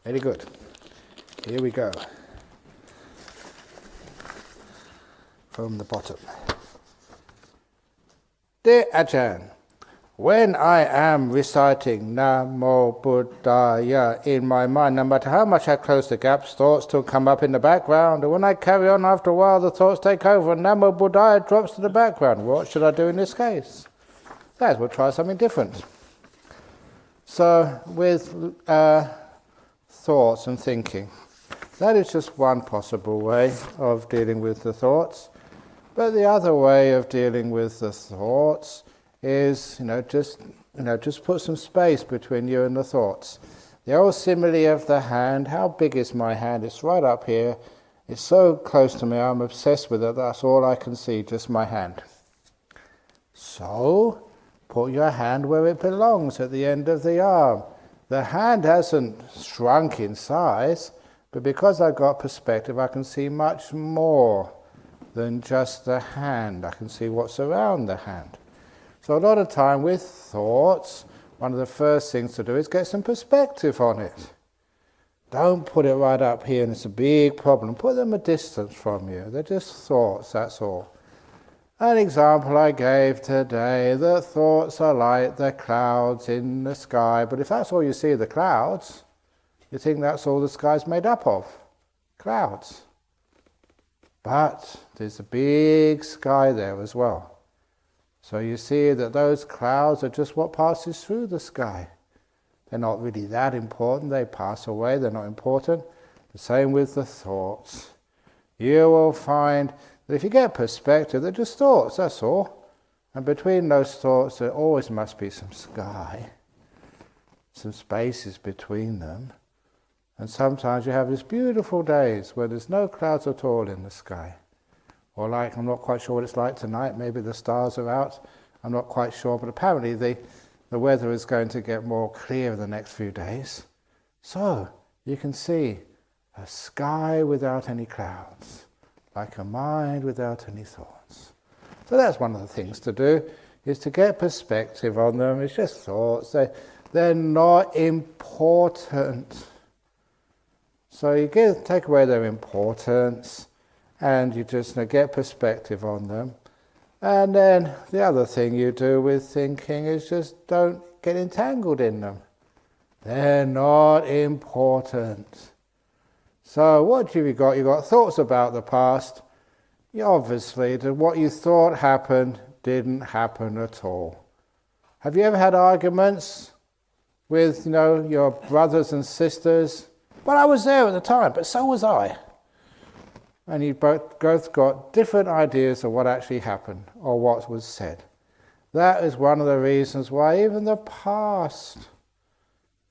Very good. Here we go. From the bottom. Dear Ajahn, when I am reciting Namo Buddhaya in my mind, no matter how much I close the gaps, thoughts still come up in the background. And when I carry on, after a while, the thoughts take over and Namo Buddhaya drops to the background. What should I do in this case? That we'll try something different. So, with thoughts and thinking, that is just one possible way of dealing with the thoughts. But the other way of dealing with the thoughts is, just put some space between you and the thoughts. The old simile of the hand, how big is my hand? It's right up here. It's so close to me, I'm obsessed with it. That's all I can see, just my hand. So, put your hand where it belongs, at the end of the arm. The hand hasn't shrunk in size, but because I've got perspective, I can see much more than just the hand. I can see what's around the hand. So a lot of time with thoughts, one of the first things to do is get some perspective on it. Don't put it right up here and it's a big problem. Put them a distance from you. They're just thoughts, that's all. An example I gave today, the thoughts are like the clouds in the sky, but if that's all you see, the clouds, you think that's all the sky's made up of, clouds. But there's a big sky there as well. So you see that those clouds are just what passes through the sky. They're not really that important, they pass away, they're not important. The same with the thoughts. You will find that if you get perspective, they're just thoughts, that's all. And between those thoughts, there always must be some sky, some spaces between them. And sometimes you have these beautiful days where there's no clouds at all in the sky. Or like, I'm not quite sure what it's like tonight, maybe the stars are out, I'm not quite sure, but apparently the weather is going to get more clear in the next few days. So, you can see a sky without any clouds. Like a mind without any thoughts. So that's one of the things to do, is to get perspective on them. It's just thoughts. They're not important. So you take away their importance and you just get perspective on them. And then the other thing you do with thinking is just don't get entangled in them. They're not important. So what have you got? You've got thoughts about the past. Obviously, what you thought happened didn't happen at all. Have you ever had arguments with, your brothers and sisters? Well, I was there at the time, but so was I. And you both got different ideas of what actually happened or what was said. That is one of the reasons why even the past,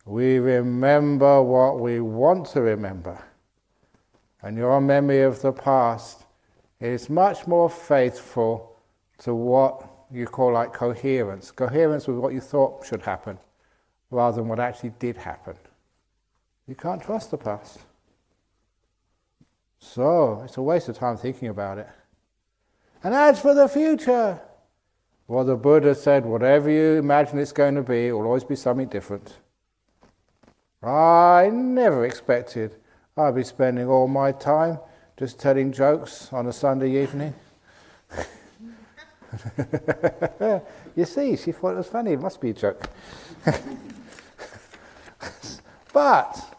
we remember what we want to remember. And your memory of the past is much more faithful to what you call like coherence. Coherence with what you thought should happen, rather than what actually did happen. You can't trust the past. So, it's a waste of time thinking about it. And as for the future, well, the Buddha said, whatever you imagine it's going to be, it will always be something different. I never expected I'll be spending all my time just telling jokes on a Sunday evening. You see, she thought it was funny. It must be a joke. But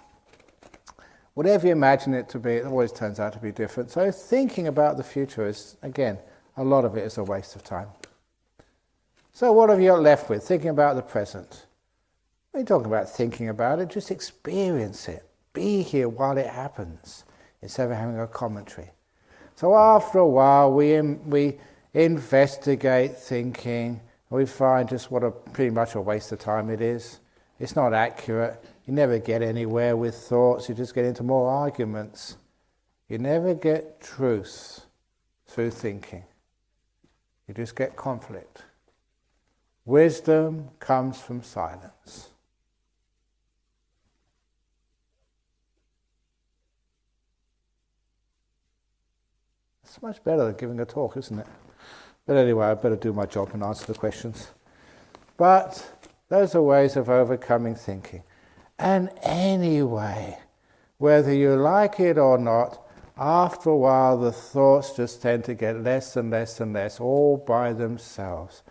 whatever you imagine it to be, it always turns out to be different. So thinking about the future is, again, a lot of it is a waste of time. So what have you got left with? Thinking about the present. When you're talking about thinking about it, just experience it. Be here while it happens, instead of having a commentary. So after a while, we investigate thinking, and we find just pretty much a waste of time it is. It's not accurate. You never get anywhere with thoughts. You just get into more arguments. You never get truth through thinking. You just get conflict. Wisdom comes from silence. It's much better than giving a talk, isn't it? But anyway, I better do my job and answer the questions. But those are ways of overcoming thinking. And anyway, Whether you like it or not, after a while the thoughts just tend to get less and less and less, all by themselves.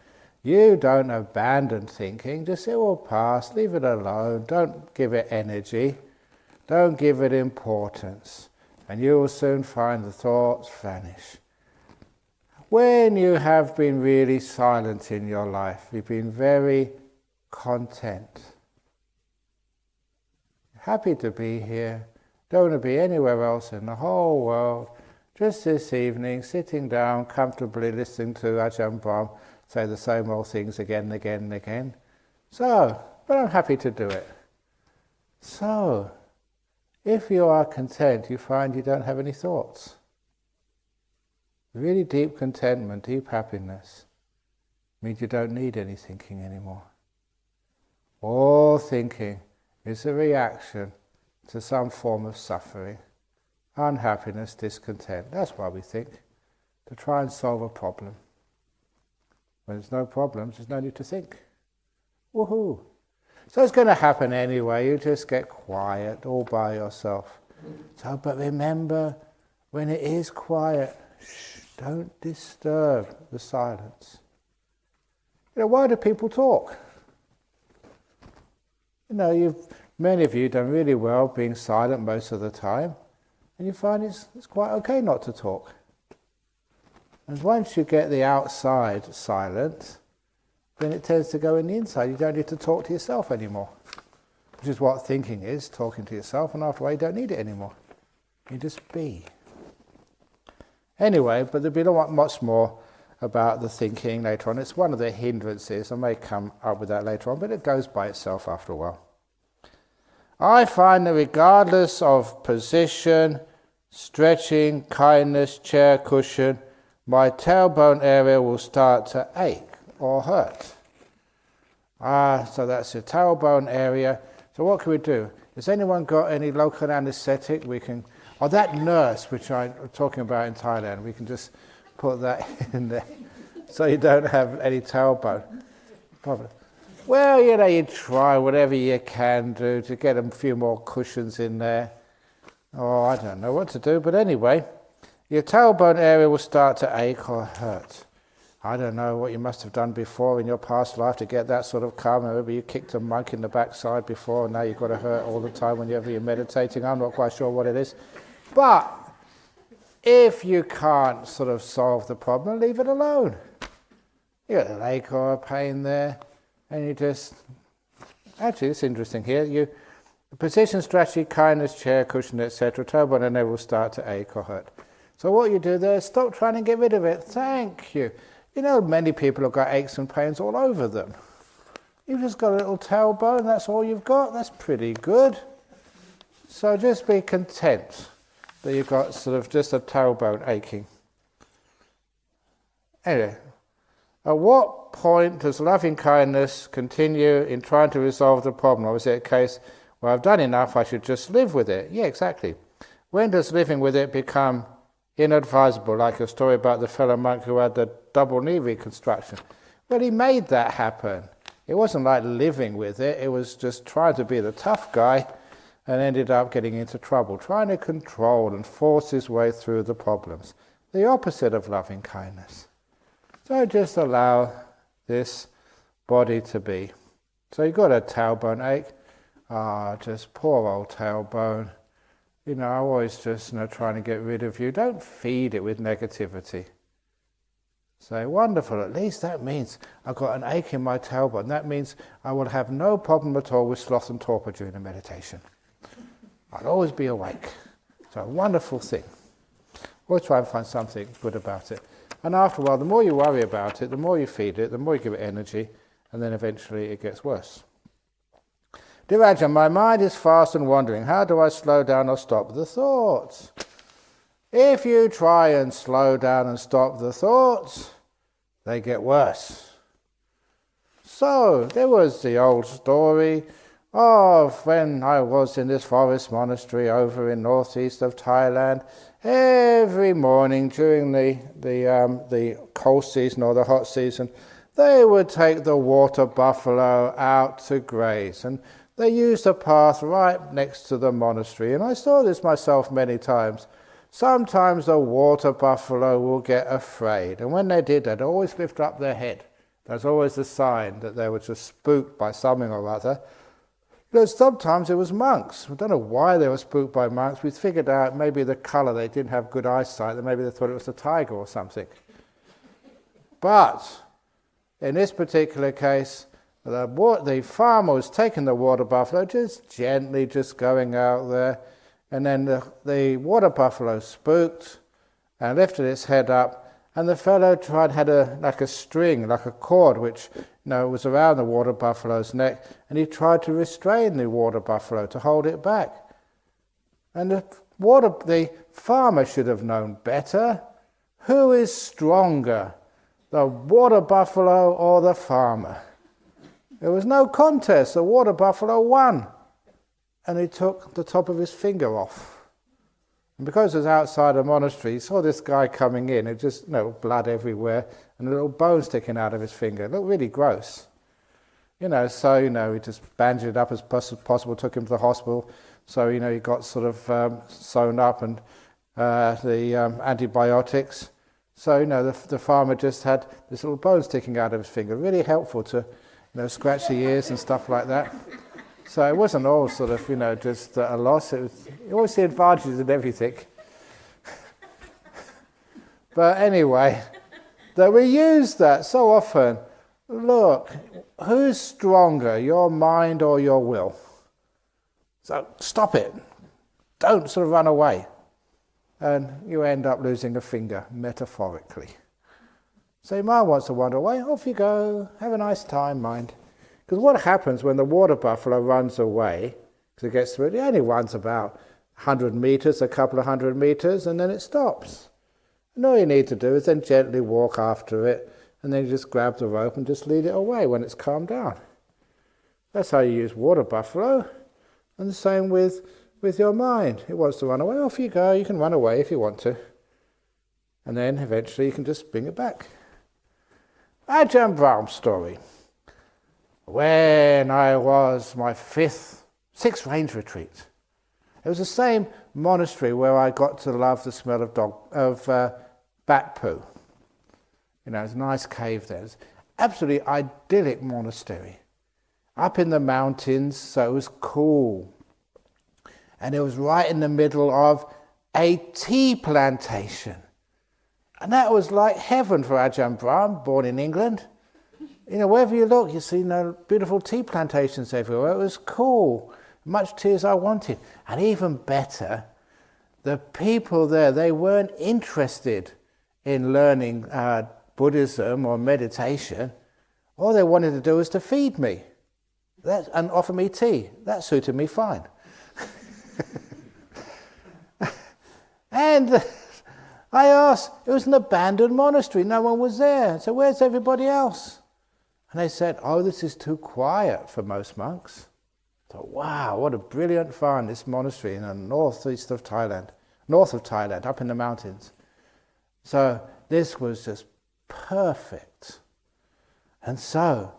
You don't abandon thinking, just it will pass, leave it alone, don't give it energy, don't give it importance, and you will soon find the thoughts vanish. When you have been really silent in your life, you've been very content, happy to be here, don't want to be anywhere else in the whole world, just this evening, sitting down comfortably listening to Ajahn Brahm say the same old things again and again and again. So, but I'm happy to do it. So, if you are content, you find you don't have any thoughts. Really deep contentment, deep happiness, means you don't need any thinking anymore. All thinking is a reaction to some form of suffering, unhappiness, discontent. That's why we think, to try and solve a problem. When there's no problems, there's no need to think. Woohoo! So it's going to happen anyway, you just get quiet all by yourself. So, but remember, when it is quiet, don't disturb the silence. Why do people talk? Many of you done really well being silent most of the time, and you find it's quite okay not to talk. And once you get the outside silent, then it tends to go in the inside. You don't need to talk to yourself anymore, which is what thinking is, talking to yourself, and after a while you don't need it anymore. You just be. Anyway, but there'll be much more about the thinking later on. It's one of the hindrances. I may come up with that later on, but it goes by itself after a while. I find that regardless of position, stretching, kindness, chair, cushion, my tailbone area will start to ache or hurt. So that's the tailbone area. So what can we do? Has anyone got any local anesthetic? That nurse, which I'm talking about in Thailand, we can just put that in there so you don't have any tailbone problem. Well, you try whatever you can do to get a few more cushions in there. I don't know what to do, but anyway, your tailbone area will start to ache or hurt. I don't know what you must have done before in your past life to get that sort of calm. Maybe you kicked a monk in the backside before, and now you've got to hurt all the time whenever you're meditating. I'm not quite sure what it is. But if you can't sort of solve the problem, leave it alone. You got an ache or a pain there, and you just... Actually, it's interesting here. Position, strategy, kindness, chair, cushion, etc. Tailbone and neck will start to ache or hurt. So what you do there is stop trying to get rid of it. Thank you. Many people have got aches and pains all over them. You've just got a little tailbone, that's all you've got. That's pretty good. So just be content that you've got sort of just a tailbone aching. Anyway, at what point does loving kindness continue in trying to resolve the problem? Or is it a case where I've done enough, I should just live with it? Yeah, exactly. When does living with it become inadvisable, like a story about the fellow monk who had the double knee reconstruction? Well, he made that happen. It wasn't like living with it, it was just trying to be the tough guy and ended up getting into trouble, trying to control and force his way through the problems. The opposite of loving kindness. So just allow this body to be. So you've got a tailbone ache. Just poor old tailbone. I'm always just trying to get rid of you. Don't feed it with negativity. Say, wonderful, at least that means I've got an ache in my tailbone. That means I will have no problem at all with sloth and torpor during the meditation. I'll always be awake. It's a wonderful thing. Always try and find something good about it. And after a while, the more you worry about it, the more you feed it, the more you give it energy, and then eventually it gets worse. Dear Ajahn, my mind is fast and wandering. How do I slow down or stop the thoughts? If you try and slow down and stop the thoughts, they get worse. So, there was the old story of when I was in this forest monastery over in northeast of Thailand. Every morning during the cold season or the hot season, they would take the water buffalo out to graze. And They used a path right next to the monastery, and I saw this myself many times. Sometimes the water buffalo will get afraid, and when they did, they'd always lift up their head. That's always a sign that they were just spooked by something or other. Sometimes it was monks. We don't know why they were spooked by monks. We figured out maybe the colour, they didn't have good eyesight, maybe they thought it was a tiger or something. But in this particular case, the farmer was taking the water buffalo, just gently just going out there, and then the water buffalo spooked and lifted its head up, and the fellow had a string, like a cord, which was around the water buffalo's neck, and he tried to restrain the water buffalo to hold it back. And the farmer should have known better. Who is stronger, the water buffalo or the farmer? There was no contest. The water buffalo won. And he took the top of his finger off. And because it was outside a monastery, he saw this guy coming in. It just, blood everywhere and a little bone sticking out of his finger. It looked really gross. He just bandaged it up as possible, took him to the hospital. So, he got sort of sewn up and the antibiotics. So, the farmer just had this little bone sticking out of his finger. Really helpful to, scratch the ears and stuff like that. So it wasn't all sort of, just a loss. You always see advantages in everything. But anyway, that we use that so often. Look, who's stronger, your mind or your will? So stop it. Don't sort of run away. And you end up losing a finger, metaphorically. So your mind wants to wander away. Off you go. Have a nice time, mind. Because what happens when the water buffalo runs away, because it gets through, it only runs about 100 meters, a couple of 100 meters, and then it stops. And all you need to do is then gently walk after it, and then you just grab the rope and just lead it away when it's calmed down. That's how you use water buffalo. And the same with your mind. It wants to run away. Off you go. You can run away if you want to. And then eventually you can just bring it back. Ajahn Brahm story. When I was my sixth range retreat, it was the same monastery where I got to love the smell of bat poo. It's a nice cave there. It's absolutely idyllic monastery. Up in the mountains, so it was cool. And it was right in the middle of a tea plantation. And that was like heaven for Ajahn Brahm, born in England. Wherever you look, you see beautiful tea plantations everywhere. It was cool, much tea as I wanted. And even better, the people there, they weren't interested in learning Buddhism or meditation. All they wanted to do was to feed me and offer me tea. That suited me fine. And I asked, it was an abandoned monastery. No one was there. So where's everybody else? And they said, this is too quiet for most monks. I thought, wow, what a brilliant find, this monastery in the north of Thailand, up in the mountains. So this was just perfect. And so,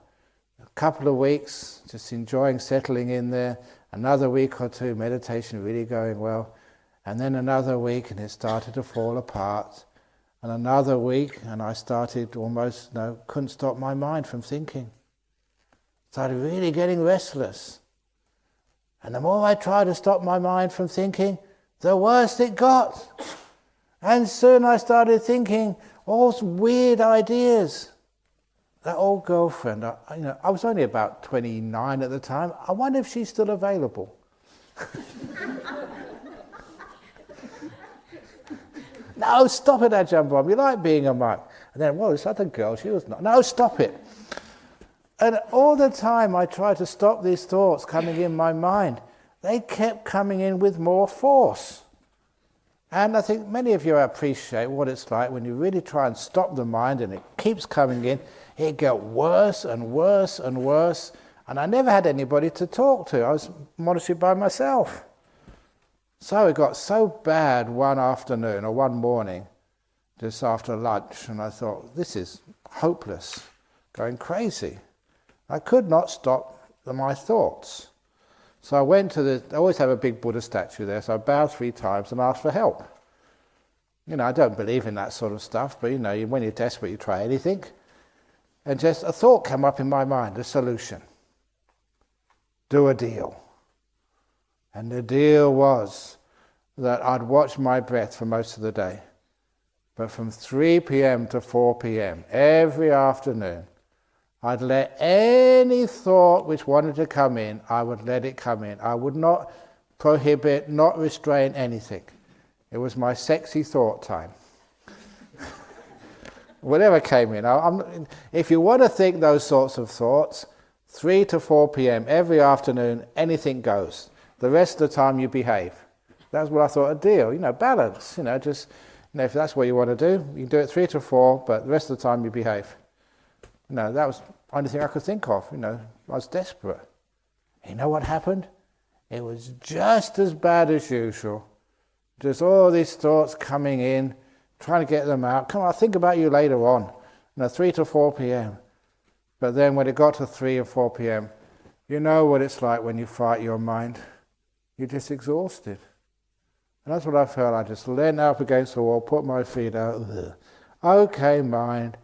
a couple of weeks, just enjoying settling in there, another week or two, meditation really going well, and then another week and it started to fall apart. And another week, and I started almost, couldn't stop my mind from thinking. Started really getting restless. And the more I tried to stop my mind from thinking, the worse it got. And soon I started thinking all weird ideas. That old girlfriend, I was only about 29 at the time. I wonder if she's still available. No, stop it, Ajahn Brahm. You like being a monk. And then, this other girl, she was not. No, stop it. And all the time I tried to stop these thoughts coming in my mind. They kept coming in with more force. And I think many of you appreciate what it's like when you really try and stop the mind and it keeps coming in. It got worse and worse and worse. And I never had anybody to talk to. I was monastery by myself. So it got so bad one afternoon or one morning, just after lunch, and I thought, this is hopeless, going crazy. I could not stop my thoughts. So I went to I always have a big Buddha statue there, so I bowed 3 times and asked for help. I don't believe in that sort of stuff, but when you're desperate, you try anything. And just a thought came up in my mind, a solution. Do a deal. And the deal was that I'd watch my breath for most of the day. But from 3 p.m. to 4 p.m. every afternoon, I'd let any thought which wanted to come in, I would let it come in. I would not prohibit, not restrain anything. It was my sexy thought time. Whatever came in. If you want to think those sorts of thoughts, 3 to 4 p.m. every afternoon, anything goes. The rest of the time you behave. That's what I thought a deal. Balance. If that's what you want to do, you can do it 3 to 4, but the rest of the time you behave. That was the only thing I could think of. I was desperate. You know what happened? It was just as bad as usual. Just all these thoughts coming in, trying to get them out. Come on, I'll think about you later on. 3 to 4 p.m. But then when it got to 3 or 4 p.m., you know what it's like when you fight your mind. You're just exhausted. And that's what I felt. I just leaned up against the wall, put my feet out. Okay, mind.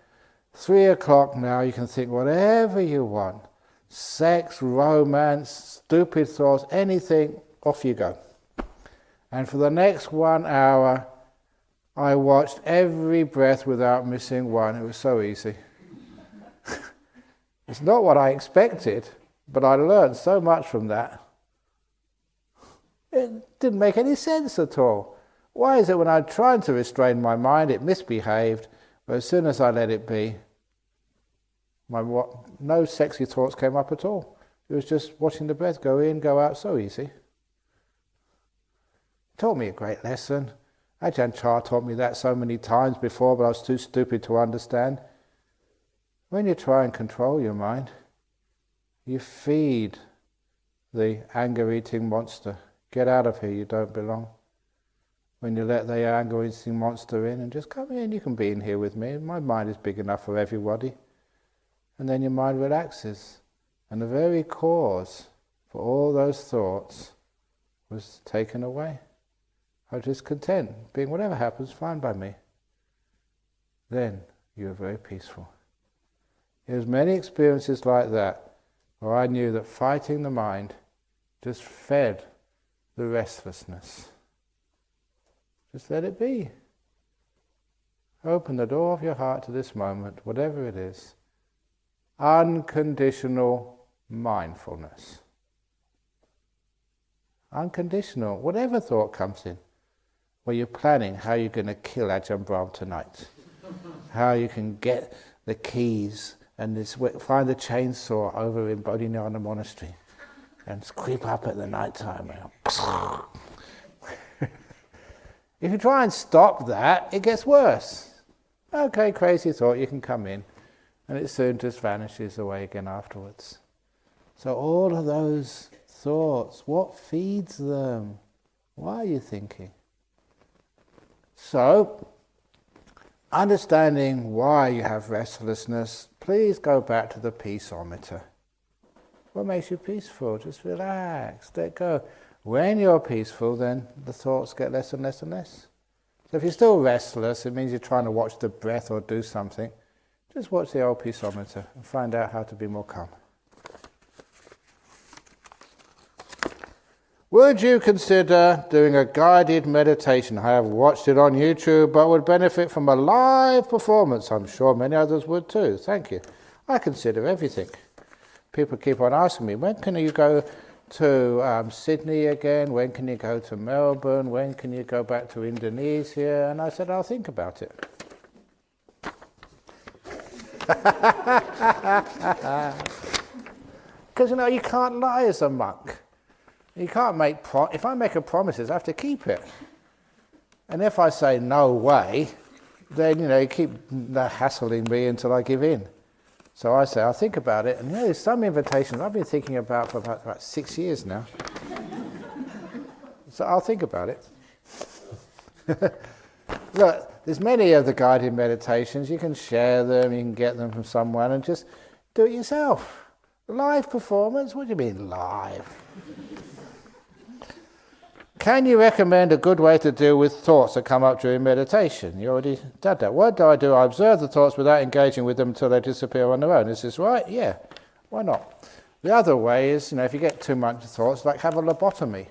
3 o'clock now, you can think whatever you want. Sex, romance, stupid thoughts, anything, off you go. And for the next 1 hour, I watched every breath without missing one. It was so easy. It's not what I expected, but I learned so much from that. It didn't make any sense at all. Why is it when I tried to restrain my mind, it misbehaved, but as soon as I let it be, no sexy thoughts came up at all. It was just watching the breath go in, go out, so easy. It taught me a great lesson. Ajahn Chah taught me that so many times before, but I was too stupid to understand. When you try and control your mind, you feed the anger-eating monster. Get out of here, you don't belong. When you let the anger-eating monster in and just come in, you can be in here with me. My mind is big enough for everybody. And then your mind relaxes. And the very cause for all those thoughts was taken away. I was just content, being whatever happens, fine by me. Then you were very peaceful. There was many experiences like that where I knew that fighting the mind just fed the restlessness. Just let it be. Open the door of your heart to this moment, whatever it is. Unconditional mindfulness. Unconditional, whatever thought comes in. Where you're planning how you're going to kill Ajahn Brahm tonight. How you can get the keys and find the chainsaw over in Bodhinyana Monastery and creep up at the night time. If you try and stop that, it gets worse. Okay, crazy thought, you can come in. And it soon just vanishes away again afterwards. So all of those thoughts, what feeds them? Why are you thinking? So, understanding why you have restlessness, please go back to the peaceometer. What makes you peaceful? Just relax, let go. When you're peaceful, then the thoughts get less and less and less. So if you're still restless, it means you're trying to watch the breath or do something. Just watch the old peaceometer and find out how to be more calm. Would you consider doing a guided meditation? I have watched it on YouTube, but would benefit from a live performance. I'm sure many others would too. Thank you. I consider everything. People keep on asking me, when can you go to Sydney again? When can you go to Melbourne? When can you go back to Indonesia? And I said, I'll think about it. Because, you can't lie as a monk. You can't make if I make a promise, I have to keep it. And if I say no way, then you keep hassling me until I give in. So I say I'll think about it. And there's some invitations I've been thinking about for about 6 years now. So I'll think about it. Look, there's many of the guided meditations. You can share them. You can get them from someone and just do it yourself. Live performance? What do you mean live? Can you recommend a good way to deal with thoughts that come up during meditation? You already did that. What do? I observe the thoughts without engaging with them until they disappear on their own. Is this right? Yeah. Why not? The other way is, if you get too much thoughts, like have a lobotomy.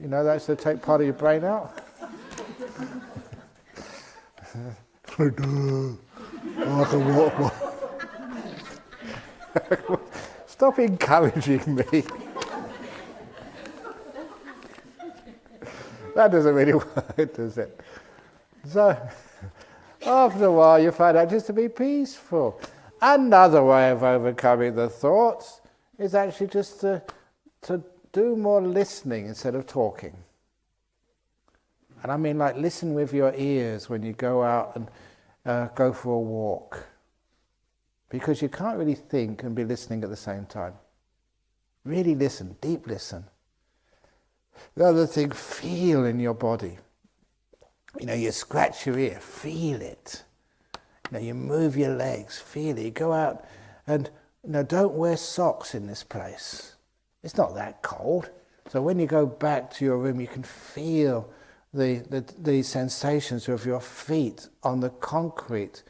That's to take part of your brain out. Stop encouraging me. That doesn't really work, does it? So, after a while, you find out just to be peaceful. Another way of overcoming the thoughts is actually just to do more listening instead of talking. And I mean like listen with your ears when you go out and go for a walk. Because you can't really think and be listening at the same time. Really listen, deep listen. The other thing, feel in your body. You scratch your ear, feel it. You move your legs, feel it. You go out and don't wear socks in this place. It's not that cold. So when you go back to your room, you can feel the sensations of your feet on the concrete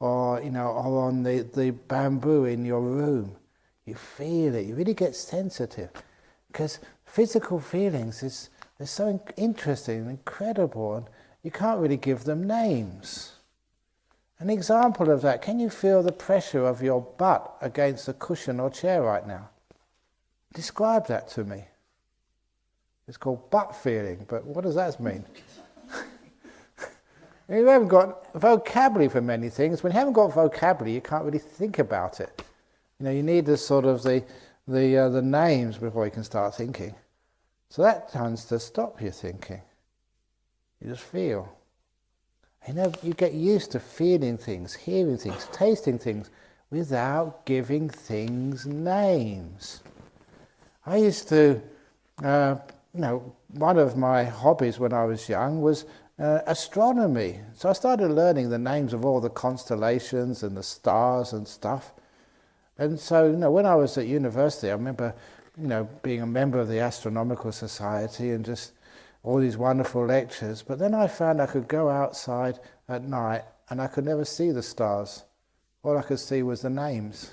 or on the bamboo in your room. You feel it. You really get sensitive. Because physical feelings they're so interesting and incredible, and you can't really give them names. An example of that, can you feel the pressure of your butt against a cushion or chair right now? Describe that to me. It's called butt feeling, but what does that mean? You haven't got vocabulary for many things. When you haven't got vocabulary, you can't really think about it. You need the sort of the names before you can start thinking. So that tends to stop your thinking. You just feel. You get used to feeling things, hearing things, tasting things without giving things names. I used to, one of my hobbies when I was young was astronomy. So I started learning the names of all the constellations and the stars and stuff. And so, when I was at university, I remember, being a member of the Astronomical Society and just all these wonderful lectures. But then I found I could go outside at night and I could never see the stars. All I could see was the names.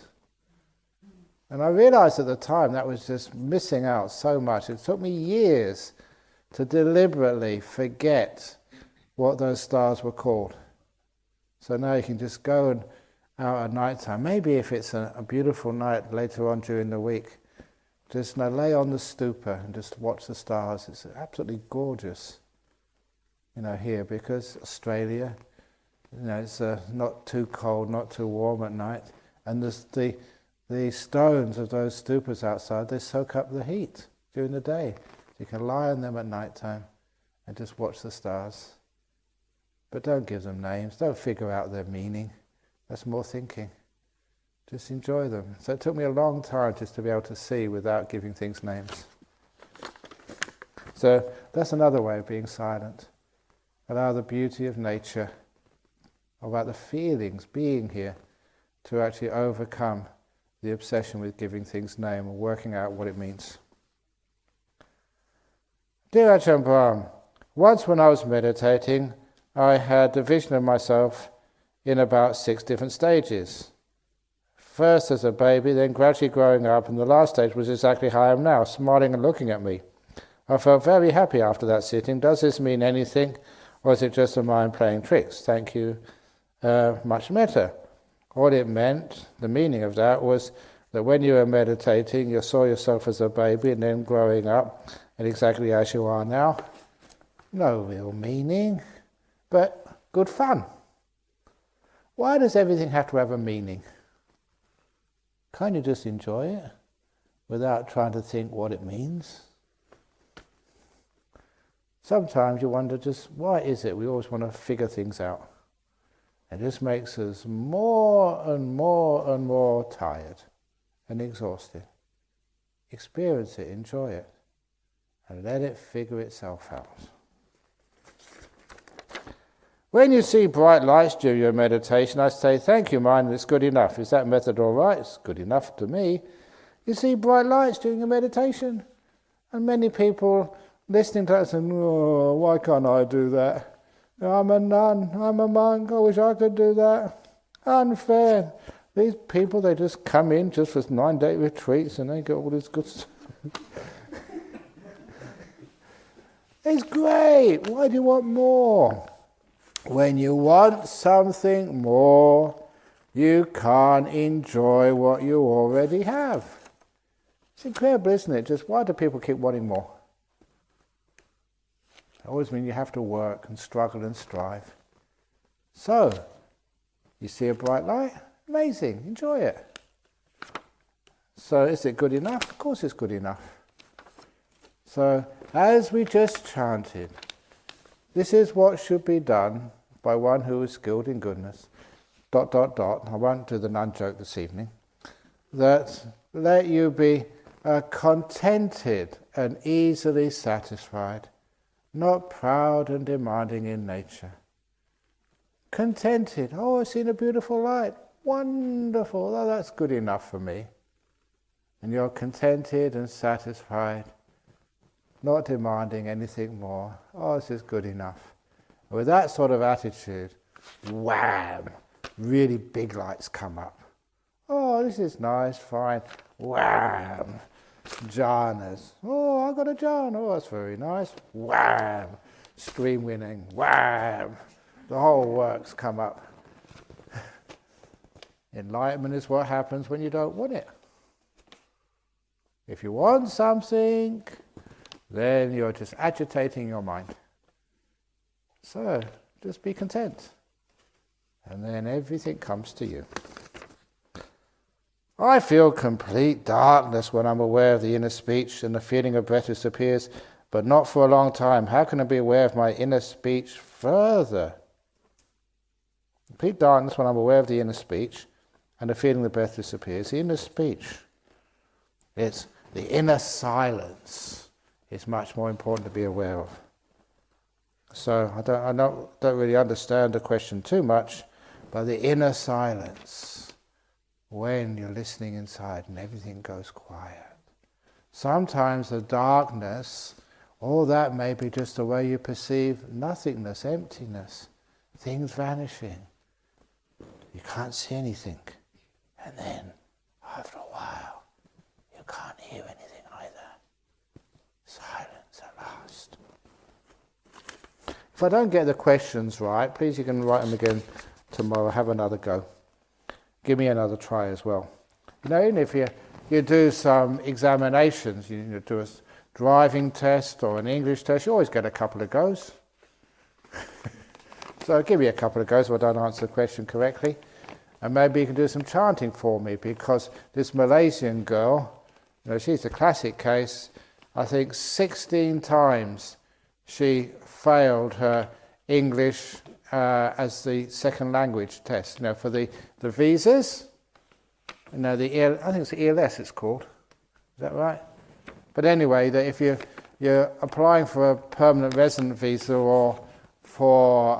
And I realized at the time that was just missing out so much. It took me years to deliberately forget what those stars were called. So now you can just go and out at night time. Maybe if it's a beautiful night later on during the week, just lay on the stupa and just watch the stars. It's absolutely gorgeous, here, because Australia, it's not too cold, not too warm at night, and the stones of those stupas outside, they soak up the heat during the day. So you can lie on them at night time and just watch the stars. But don't give them names, don't figure out their meaning. That's more thinking. Just enjoy them. So it took me a long time just to be able to see without giving things names. So that's another way of being silent. Allow the beauty of nature, about the feelings being here, to actually overcome the obsession with giving things name or working out what it means. Dear Ajahn Brahm, once when I was meditating, I had a vision of myself in about 6 different stages. First as a baby, then gradually growing up, and the last stage was exactly how I am now, smiling and looking at me. I felt very happy after that sitting. Does this mean anything, or is it just the mind playing tricks? Thank you, much metta. All it meant, the meaning of that, was that when you were meditating, you saw yourself as a baby and then growing up, and exactly as you are now. No real meaning, but good fun. Why does everything have to have a meaning? Can't you just enjoy it without trying to think what it means? Sometimes you wonder just why is it we always want to figure things out? It just makes us more and more and more tired and exhausted. Experience it, enjoy it, and let it figure itself out. When you see bright lights during your meditation, I say, thank you, mind, it's good enough. Is that method all right? It's good enough to me. You see bright lights during your meditation. And many people listening to that and saying, oh, why can't I do that? I'm a nun, I'm a monk, I wish I could do that. Unfair. These people, they just come in just for 9-day retreats and they get all this good stuff. It's great. Why do you want more? When you want something more, you can't enjoy what you already have. It's incredible, isn't it? Just why do people keep wanting more? It always means you have to work and struggle and strive. So, you see a bright light? Amazing, enjoy it. So is it good enough? Of course it's good enough. So, as we just chanted, this is what should be done by one who is skilled in goodness. ... I won't do the nun joke this evening. That let you be contented and easily satisfied, not proud and demanding in nature. Contented. Oh, I've seen a beautiful light. Wonderful. Oh, that's good enough for me. And you're contented and satisfied, not demanding anything more. Oh, this is good enough. And with that sort of attitude, wham, really big lights come up. Oh, this is nice, fine. Wham, jhanas. Oh, I got a jhana. Oh, that's very nice. Wham, stream winning. Wham, the whole works come up. Enlightenment is what happens when you don't want it. If you want something, then you're just agitating your mind. So, just be content. And then everything comes to you. I feel complete darkness when I'm aware of the inner speech and the feeling of breath disappears, but not for a long time. How can I be aware of my inner speech further? Complete darkness when I'm aware of the inner speech and the feeling the breath disappears. The inner speech, it's the inner silence is much more important to be aware of. So I don't really understand the question too much, but the inner silence, when you're listening inside and everything goes quiet. Sometimes the darkness, all that may be just the way you perceive nothingness, emptiness, things vanishing. You can't see anything. And then, after a while, you can't hear anything either. Silence at last. If I don't get the questions right, please you can write them again tomorrow. Have another go. Give me another try as well. You know, even if you do some examinations, you do a driving test or an English test, you always get a couple of goes. So give me a couple of goes if I don't answer the question correctly. And maybe you can do some chanting for me, because this Malaysian girl, you know, she's a classic case. I think 16 times she failed her English as the second language test. You know, for the visas, you know, I think it's the ELS it's called. Is that right? But anyway, that if you're applying for a permanent resident visa or for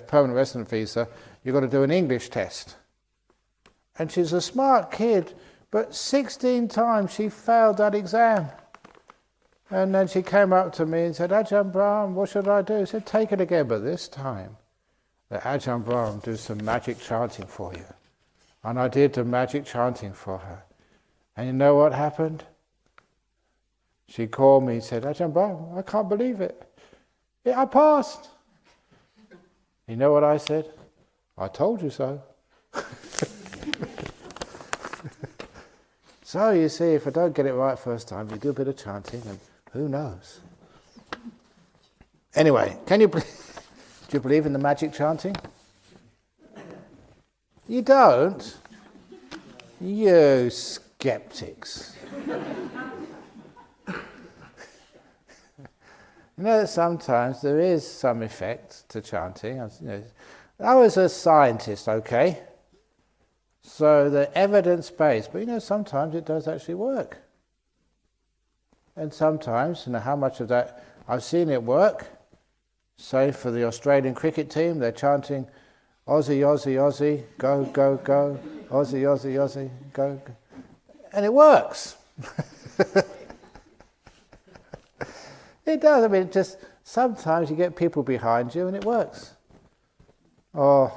permanent resident visa, you've got to do an English test. And she's a smart kid, but 16 times she failed that exam. And then she came up to me and said, Ajahn Brahm, what should I do? I said, take it again, but this time, let Ajahn Brahm do some magic chanting for you. And I did the magic chanting for her. And you know what happened? She called me and said, Ajahn Brahm, I can't believe it. Yeah, I passed. You know what I said? I told you so. So you see, if I don't get it right first time, you do a bit of chanting and who knows? Anyway, do you believe in the magic chanting? You don't? You skeptics. You know that sometimes there is some effect to chanting. I was a scientist, okay? So the evidence-based, but you know, sometimes it does actually work. And sometimes, you know, how much of that, I've seen it work. Say for the Australian cricket team, they're chanting, Aussie, Aussie, Aussie, go, go, go, Aussie, Aussie, Aussie, go, go. And it works. It does. I mean, just sometimes you get people behind you and it works. Oh,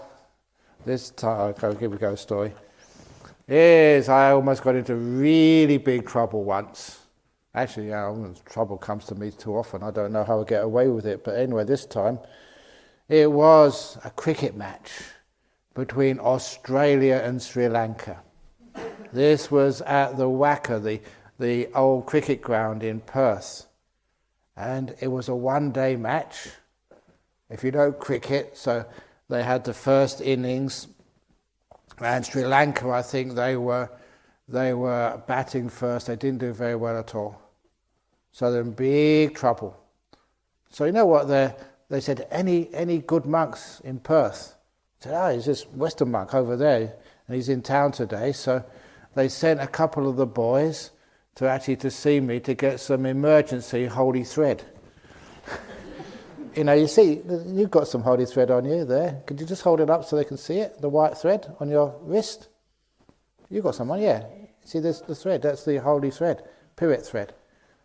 this time, I'll give you a story. Yes, I almost got into really big trouble once. Actually, trouble comes to me too often. I don't know how I get away with it. But anyway, this time, it was a cricket match between Australia and Sri Lanka. This was at the Wacker, the old cricket ground in Perth. And it was a one-day match. If you know cricket, so they had the first innings, and Sri Lanka, I think they were batting first. They didn't do very well at all. So they're in big trouble. So you know what? They said, any good monks in Perth? I said, he's this Western monk over there, and he's in town today. So they sent a couple of the boys to see me to get some emergency holy thread. You see, you've got some holy thread on you there. Could you just hold it up so they can see it, the white thread on your wrist? You've got some on, yeah. See, there's the thread, that's the holy thread, Pirit thread.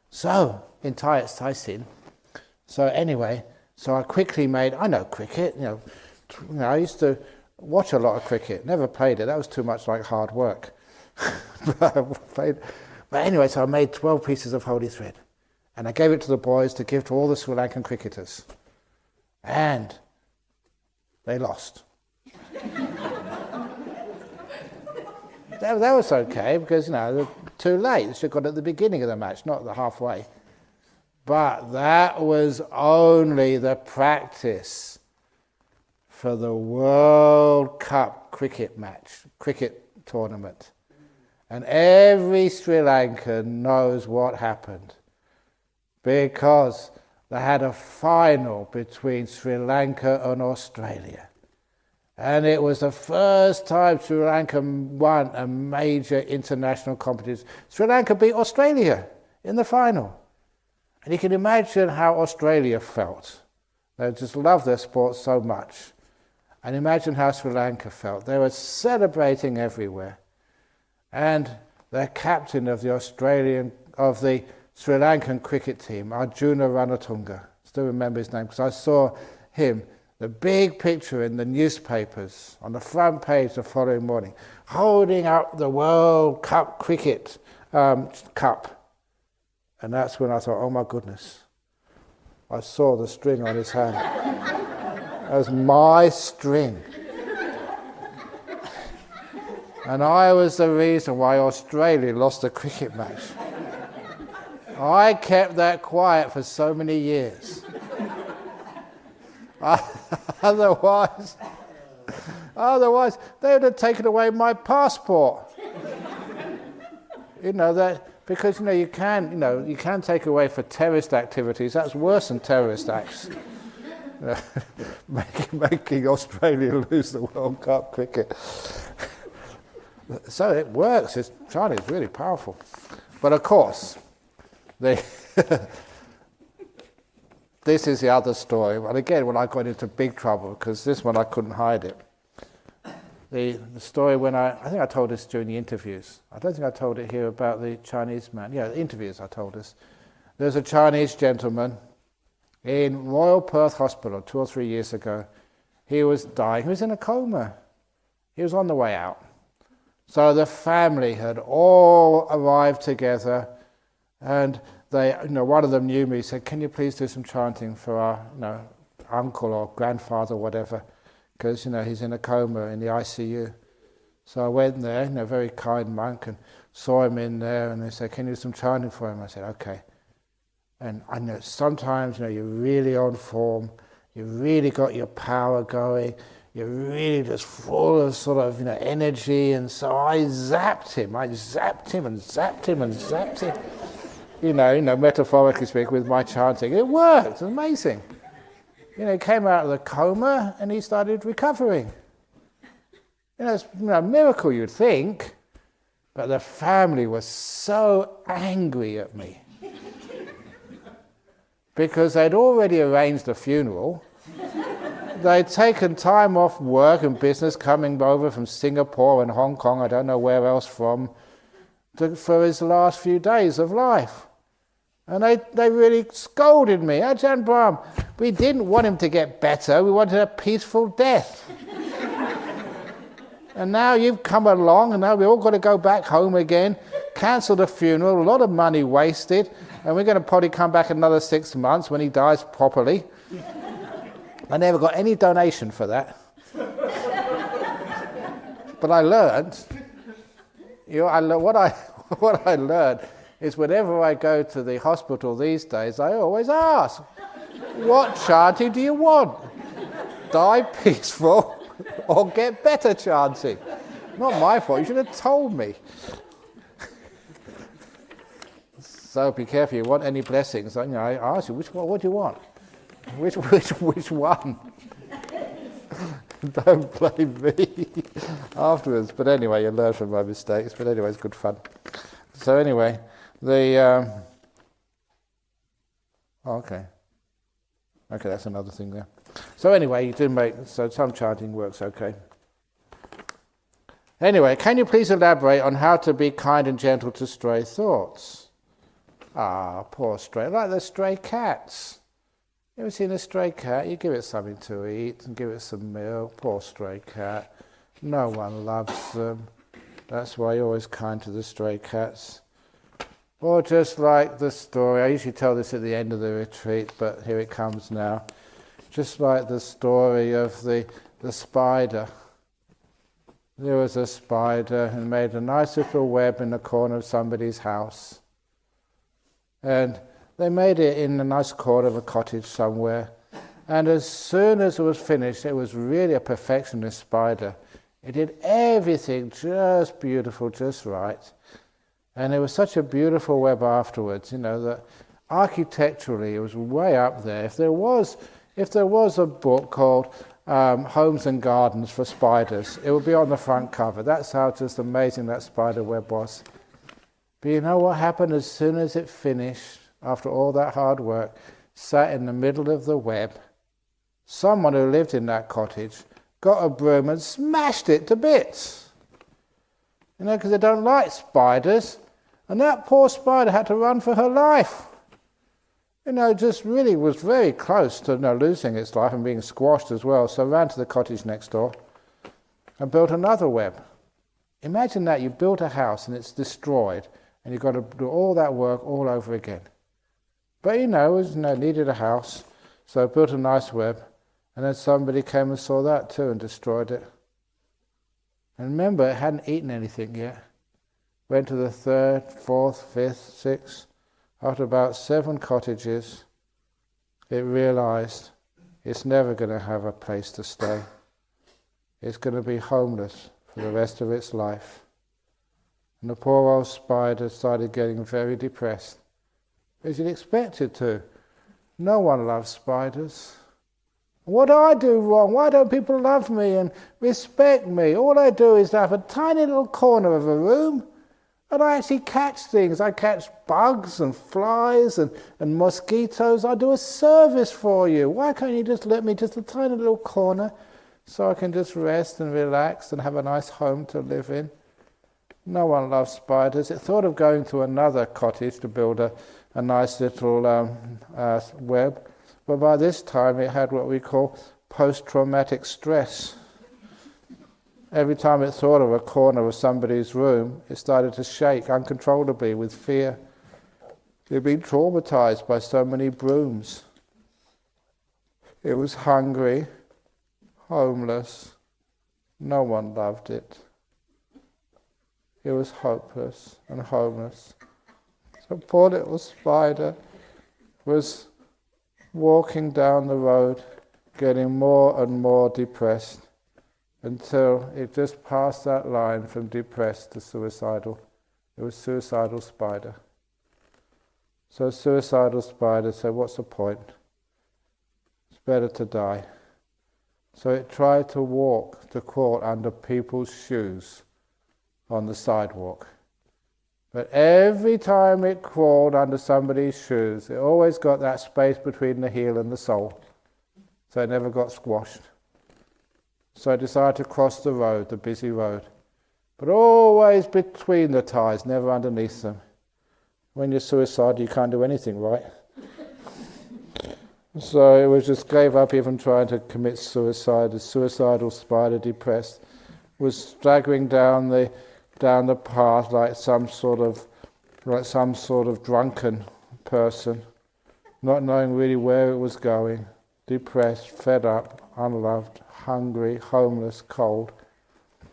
So, in Thai it's Tai Sin. So anyway, so I quickly I know cricket, I used to watch a lot of cricket, never played it, that was too much like hard work. But anyway, so I made 12 pieces of holy thread. And I gave it to the boys to give to all the Sri Lankan cricketers. And they lost. that was okay, because, they're too late. They should have got at the beginning of the match, not the halfway. But that was only the practice for the World Cup cricket tournament. And every Sri Lankan knows what happened, because they had a final between Sri Lanka and Australia. And it was the first time Sri Lanka won a major international competition. Sri Lanka beat Australia in the final. And you can imagine how Australia felt. They just loved their sport so much. And imagine how Sri Lanka felt. They were celebrating everywhere. And the captain of the Sri Lankan cricket team, Arjuna Ranatunga, still remember his name because I saw him, the big picture in the newspapers on the front page the following morning, holding up the World Cup cricket cup. And that's when I thought, oh my goodness, I saw the string on his hand. That was my string. And I was the reason why Australia lost the cricket match. I kept that quiet for so many years. Otherwise, they would have taken away my passport. Because you can take away for terrorist activities. That's worse than terrorist acts. Making Australia lose the World Cup cricket. So it works. China's really powerful. But of course, this is the other story. And again, when I got into big trouble, because this one I couldn't hide it. The story when I think I told this during the interviews. I don't think I told it here about the Chinese man. Yeah, the interviews I told us. There's a Chinese gentleman in Royal Perth Hospital 2 or 3 years ago. He was dying. He was in a coma. He was on the way out. So the family had all arrived together, and they, one of them knew me, said, "Can you please do some chanting for our, uncle or grandfather, or whatever, because he's in a coma in the ICU." So I went there, very kind monk, and saw him in there, and they said, "Can you do some chanting for him?" I said, "Okay." And I know sometimes, you're really on form, you really got your power going. You're really just full of sort of, energy, and so I zapped him and zapped him, metaphorically speaking, with my chanting. It worked, it was amazing. He came out of the coma and he started recovering. It's a miracle you'd think, but the family was so angry at me because they'd already arranged a funeral. They'd taken time off work and business, coming over from Singapore and Hong Kong, I don't know where else from, for his last few days of life. And they really scolded me. Ajahn Brahm, we didn't want him to get better, we wanted a peaceful death. And now you've come along, and now we've all got to go back home again, cancel the funeral, a lot of money wasted, and we're going to probably come back another 6 months when he dies properly. I never got any donation for that. But I learned, what I learned is whenever I go to the hospital these days, I always ask, what chanting do you want? Die peaceful or get better chanting? Not my fault, you should have told me. So be careful, you want any blessings, I ask you, what do you want? Which one? Don't blame me afterwards. But anyway, you learn from my mistakes. But anyway, it's good fun. So anyway, okay, that's another thing there. So anyway, you do so some chanting works okay. Anyway, can you please elaborate on how to be kind and gentle to stray thoughts? Poor stray, like the stray cats. You ever seen a stray cat? You give it something to eat and give it some milk. Poor stray cat. No one loves them. That's why you're always kind to the stray cats. Or just like the story, I usually tell this at the end of the retreat, but here it comes now. Just like the story of the spider. There was a spider who made a nice little web in the corner of somebody's house. And they made it in a nice corner of a cottage somewhere. And as soon as it was finished, it was really a perfectionist spider. It did everything just beautiful, just right. And it was such a beautiful web afterwards, that architecturally it was way up there. If there was a book called Homes and Gardens for Spiders, it would be on the front cover. That's how just amazing that spider web was. But you know what happened as soon as it finished? After all that hard work, sat in the middle of the web. Someone who lived in that cottage got a broom and smashed it to bits. Because they don't like spiders. And that poor spider had to run for her life. Just really was very close to losing its life and being squashed as well. So ran to the cottage next door and built another web. Imagine that, you built a house and it's destroyed and you've got to do all that work all over again. But needed a house, so I built a nice web, and then somebody came and saw that too and destroyed it. And remember, it hadn't eaten anything yet. Went to the 3rd, 4th, 5th, 6th. After about 7 cottages, it realized it's never going to have a place to stay. It's going to be homeless for the rest of its life. And the poor old spider started getting very depressed. As you'd expect it to. No one loves spiders. What do I do wrong? Why don't people love me and respect me? All I do is have a tiny little corner of a room, and I actually catch things. I catch bugs and flies and mosquitoes. I do a service for you. Why can't you just let me just a tiny little corner so I can just rest and relax and have a nice home to live in? No one loves spiders. It thought of going to another cottage to build a nice little web, but by this time it had what we call post-traumatic stress. Every time it thought of a corner of somebody's room, it started to shake uncontrollably with fear. It had been traumatized by so many brooms. It was hungry, homeless. No one loved it. It was hopeless and homeless. So poor little spider was walking down the road, getting more and more depressed, until it just passed that line from depressed to suicidal. It was suicidal spider. So suicidal spider said, what's the point? It's better to die. So it tried to crawl under people's shoes on the sidewalk. But every time it crawled under somebody's shoes, it always got that space between the heel and the sole. So it never got squashed. So I decided to cross the road, the busy road, but always between the ties, never underneath them. When you're suicidal, you can't do anything right. So it was just gave up even trying to commit suicide. The suicidal spider, depressed, was staggering down the path like some sort of drunken person, not knowing really where it was going, depressed, fed up, unloved, hungry, homeless, cold.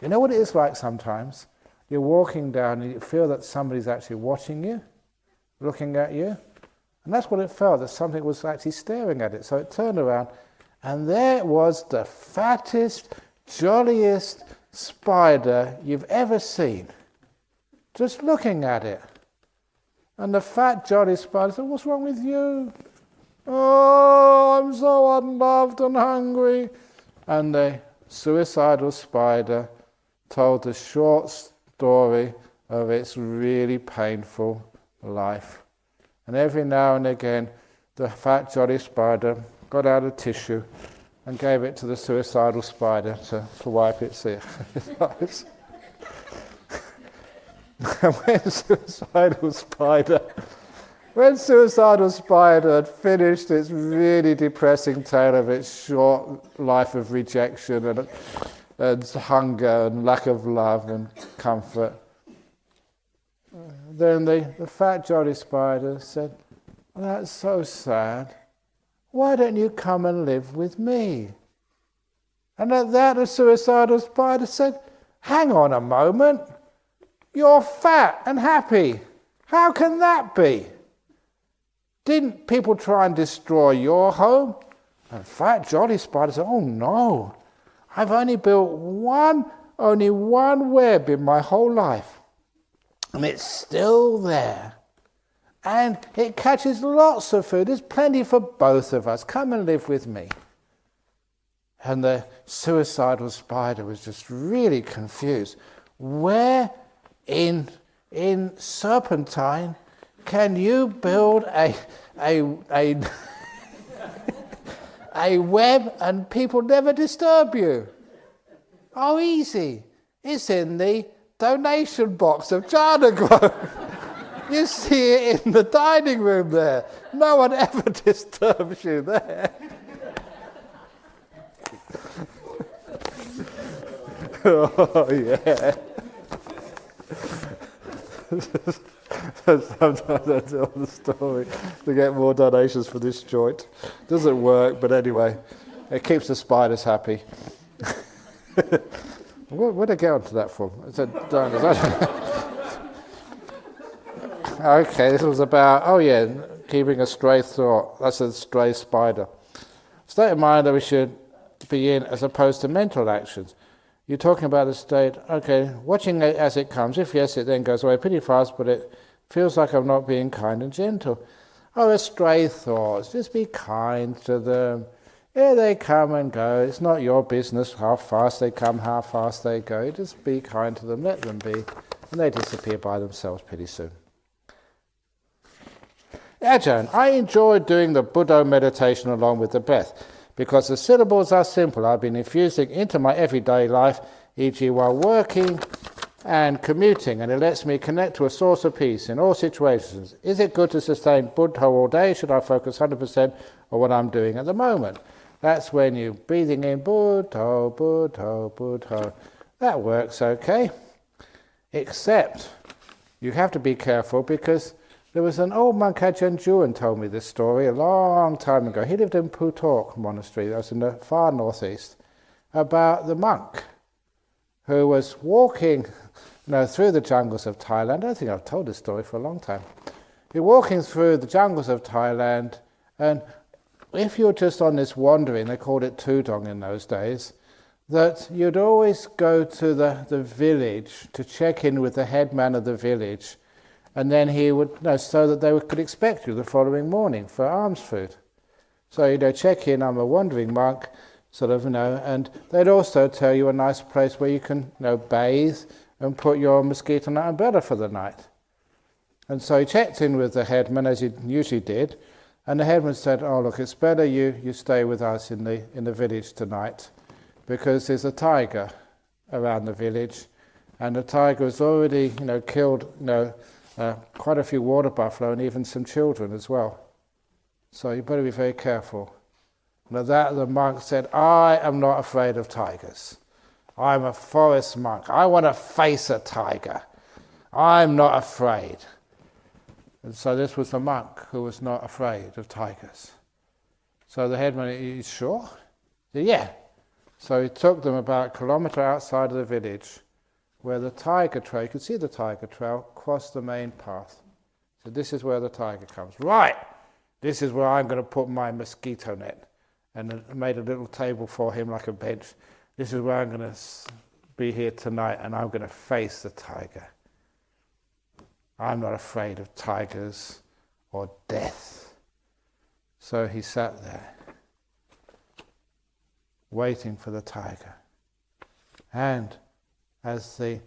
You know what it is like sometimes? You're walking down and you feel that somebody's actually watching you, looking at you. And that's what it felt, that something was actually staring at it. So it turned around, and there was the fattest, jolliest spider you've ever seen, just looking at it. And the fat, jolly spider said, "What's wrong with you?" "Oh, I'm so unloved and hungry." And the suicidal spider told the short story of its really painful life. And every now and again, the fat, jolly spider got out a tissue and gave it to the suicidal spider to wipe its eyes. And when suicidal spider had finished its really depressing tale of its short life of rejection and hunger and lack of love and comfort, then the fat, jolly spider said, "That's so sad. Why don't you come and live with me?" And at that, the suicidal spider said, "Hang on a moment. You're fat and happy. How can that be? Didn't people try and destroy your home?" And fat, jolly spider said, "Oh no. I've only built only one web in my whole life. And it's still there. And it catches lots of food. There's plenty for both of us. Come and live with me." And the suicidal spider was just really confused. Where in Serpentine can you build a web and people never disturb you? Oh, easy. It's in the donation box of Ajahn Brahm. You see it in the dining room there. No one ever disturbs you there. Oh, yeah. Sometimes I tell the story to get more donations for this joint. Doesn't work, but anyway, it keeps the spiders happy. Where did I get onto that from? I said, okay, this was about, keeping a stray thought. That's a stray spider. State of mind that we should be in as opposed to mental actions. You're talking about the state, watching it as it comes. If yes, it then goes away pretty fast, but it feels like I'm not being kind and gentle. Oh, the stray thoughts, just be kind to them. Yeah, they come and go. It's not your business how fast they come, how fast they go. Just be kind to them, let them be, and they disappear by themselves pretty soon. Ajahn, I enjoy doing the Buddha meditation along with the breath, because the syllables are simple. I've been infusing into my everyday life, e.g. while working and commuting, and it lets me connect to a source of peace in all situations. Is it good to sustain Buddha all day? Should I focus 100% on what I'm doing at the moment? That's when you're breathing in Buddha, Buddha, Buddha. That works okay. Except you have to be careful, because there was an old monk, Ajahn Brahm, told me this story a long time ago. He lived in Putok Monastery, that was in the far northeast, about the monk who was walking through the jungles of Thailand. I don't think I've told this story for a long time. You're walking through the jungles of Thailand, and if you're just on this wandering, they called it tudong in those days, that you'd always go to the village to check in with the headman of the village, and then he would, so that they could expect you the following morning for alms food. So, check in, I'm a wandering monk, and they'd also tell you a nice place where you can, bathe and put your mosquito net umbrella for the night. And so he checked in with the headman, as he usually did, and the headman said, "Oh, look, it's better you stay with us in the village tonight, because there's a tiger around the village, and the tiger has already, killed, quite a few water buffalo and even some children as well. So you better be very careful. Now that the monk said, I am not afraid of tigers. I'm a forest monk. I want to face a tiger. I'm not afraid. And so this was the monk who was not afraid of tigers. So the headman, are you sure? He said, yeah. So he took them about a kilometre outside of the village where the tiger trail, you could see the tiger trail, crossed the main path. So this is where the tiger comes. Right, this is where I'm going to put my mosquito net. And made a little table for him like a bench. This is where I'm going to be here tonight, and I'm going to face the tiger. I'm not afraid of tigers or death. So he sat there, waiting for the tiger. And as the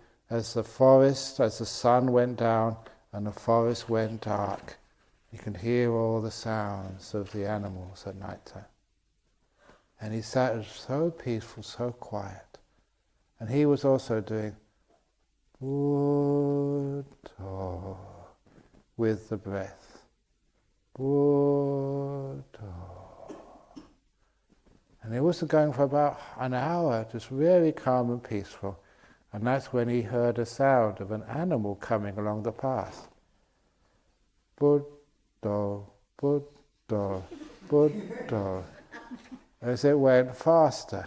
sun went down and the forest went dark, you can hear all the sounds of the animals at night time. And he sat so peaceful, so quiet. And he was also doing Buddha with the breath. Buddha. And he was going for about an hour, just really calm and peaceful. And that's when he heard a sound of an animal coming along the path. Buddha, Buddha, Buddha. As it went faster.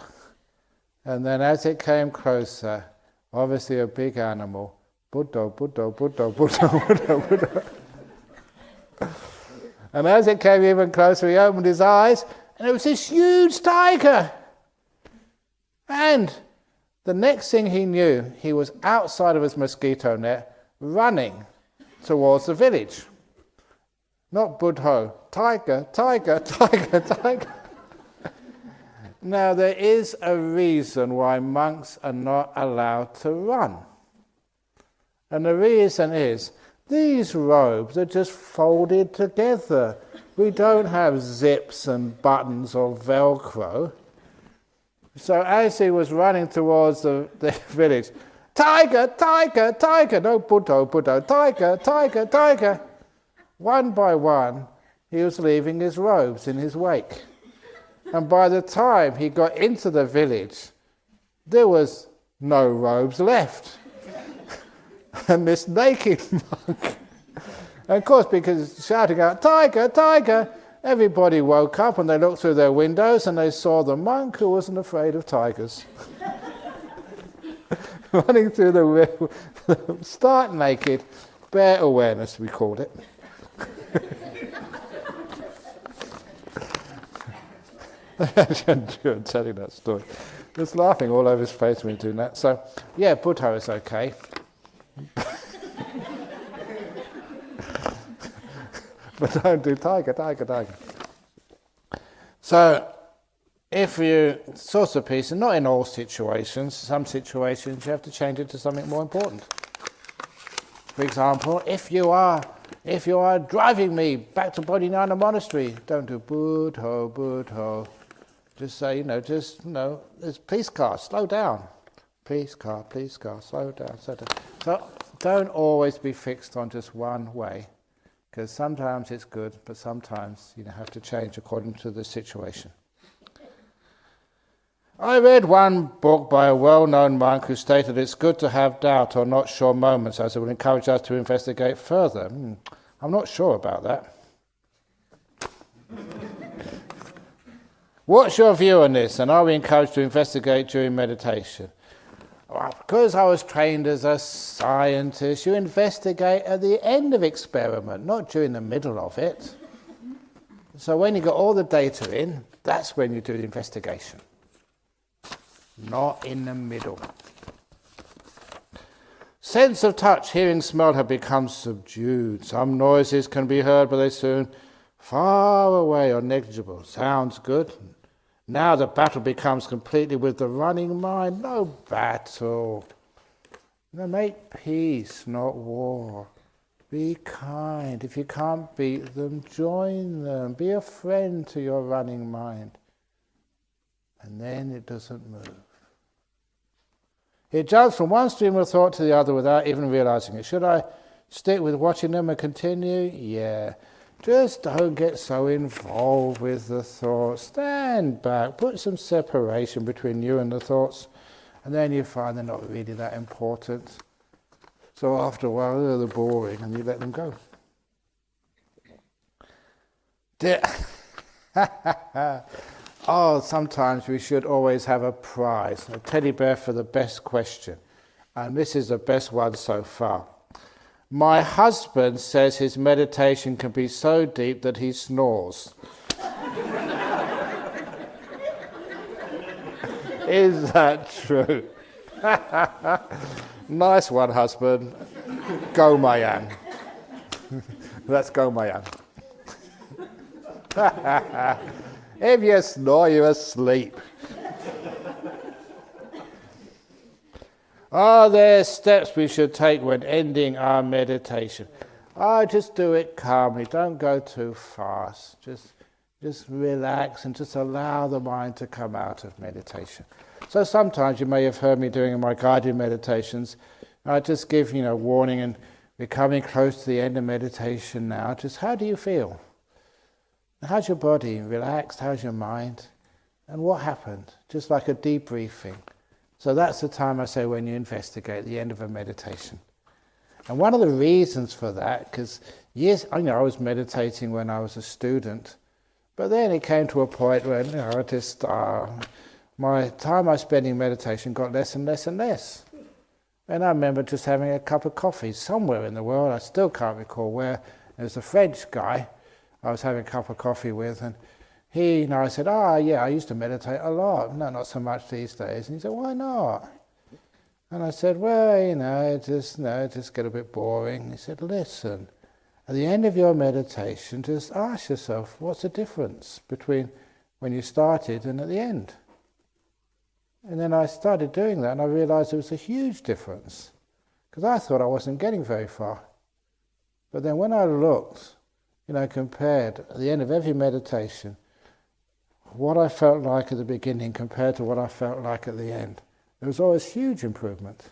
And then as it came closer, obviously a big animal, Buddha, Buddha, Buddha, Buddha, Buddha, Buddha. And as it came even closer, he opened his eyes, and it was this huge tiger. And the next thing he knew, he was outside of his mosquito net, running towards the village. Not Buddha, tiger, tiger, tiger, tiger. Now, there is a reason why monks are not allowed to run. And the reason is, these robes are just folded together. We don't have zips and buttons or Velcro. So as he was running towards the village, tiger, tiger, tiger, no Buddha, Buddha, tiger, tiger, tiger. One by one, he was leaving his robes in his wake. And by the time he got into the village, there was no robes left. And this naked monk, and of course, because shouting out, tiger, tiger, everybody woke up and they looked through their windows and they saw the monk who wasn't afraid of tigers. Running through the stark naked, bare awareness, we called it. I'm telling that story. Just laughing all over his face when he's doing that. So, yeah, Buddha is okay. But don't do tiger, tiger, tiger. So, if you source a piece, and not in all situations, some situations you have to change it to something more important. For example, if you are driving me back to Bodhinyana Monastery, don't do Buddha, Buddha. Just say, there's police car, slow down. Police car, slow down, slow down. So don't always be fixed on just one way, because sometimes it's good, but sometimes you have to change according to the situation. I read one book by a well-known monk who stated it's good to have doubt or not sure moments, as it will encourage us to investigate further. I'm not sure about that. What's your view on this, and are we encouraged to investigate during meditation? Well, because I was trained as a scientist, you investigate at the end of experiment, not during the middle of it. So when you got all the data in, that's when you do the investigation. Not in the middle. Sense of touch, hearing, smell have become subdued. Some noises can be heard, but they soon far away or negligible. Sounds good. Now the battle becomes completely with the running mind. No battle. Make peace, not war. Be kind. If you can't beat them, join them. Be a friend to your running mind. And then it doesn't move. It jumps from one stream of thought to the other without even realizing it. Should I stick with watching them and continue? Yeah. Just don't get so involved with the thoughts. Stand back, put some separation between you and the thoughts, and then you find they're not really that important. So after a while, they're boring, and you let them go. Oh, sometimes we should always have a prize, a teddy bear for the best question. And this is the best one so far. My husband says his meditation can be so deep that he snores. Is that true? Nice one, husband. Go, Mayan. Let's go, Mayan. If you snore, you're asleep. Are there steps we should take when ending our meditation? Just do it calmly. Don't go too fast. Just relax and just allow the mind to come out of meditation. So sometimes you may have heard me doing my guided meditations. I just give, warning, and we're coming close to the end of meditation now. Just how do you feel? How's your body? Relaxed? How's your mind? And what happened? Just like a debriefing. So that's the time I say when you investigate the end of a meditation. And one of the reasons for that, because I was meditating when I was a student, but then it came to a point when my time I spent in meditation got less and less and less. And I remember just having a cup of coffee somewhere in the world, I still can't recall where. There was a French guy I was having a cup of coffee with, and I said, I used to meditate a lot. No, not so much these days. And he said, why not? And I said, well, it just get a bit boring. He said, listen, at the end of your meditation, just ask yourself, what's the difference between when you started and at the end? And then I started doing that, and I realized there was a huge difference, because I thought I wasn't getting very far. But then when I looked, compared at the end of every meditation, what I felt like at the beginning compared to what I felt like at the end, there was always huge improvement.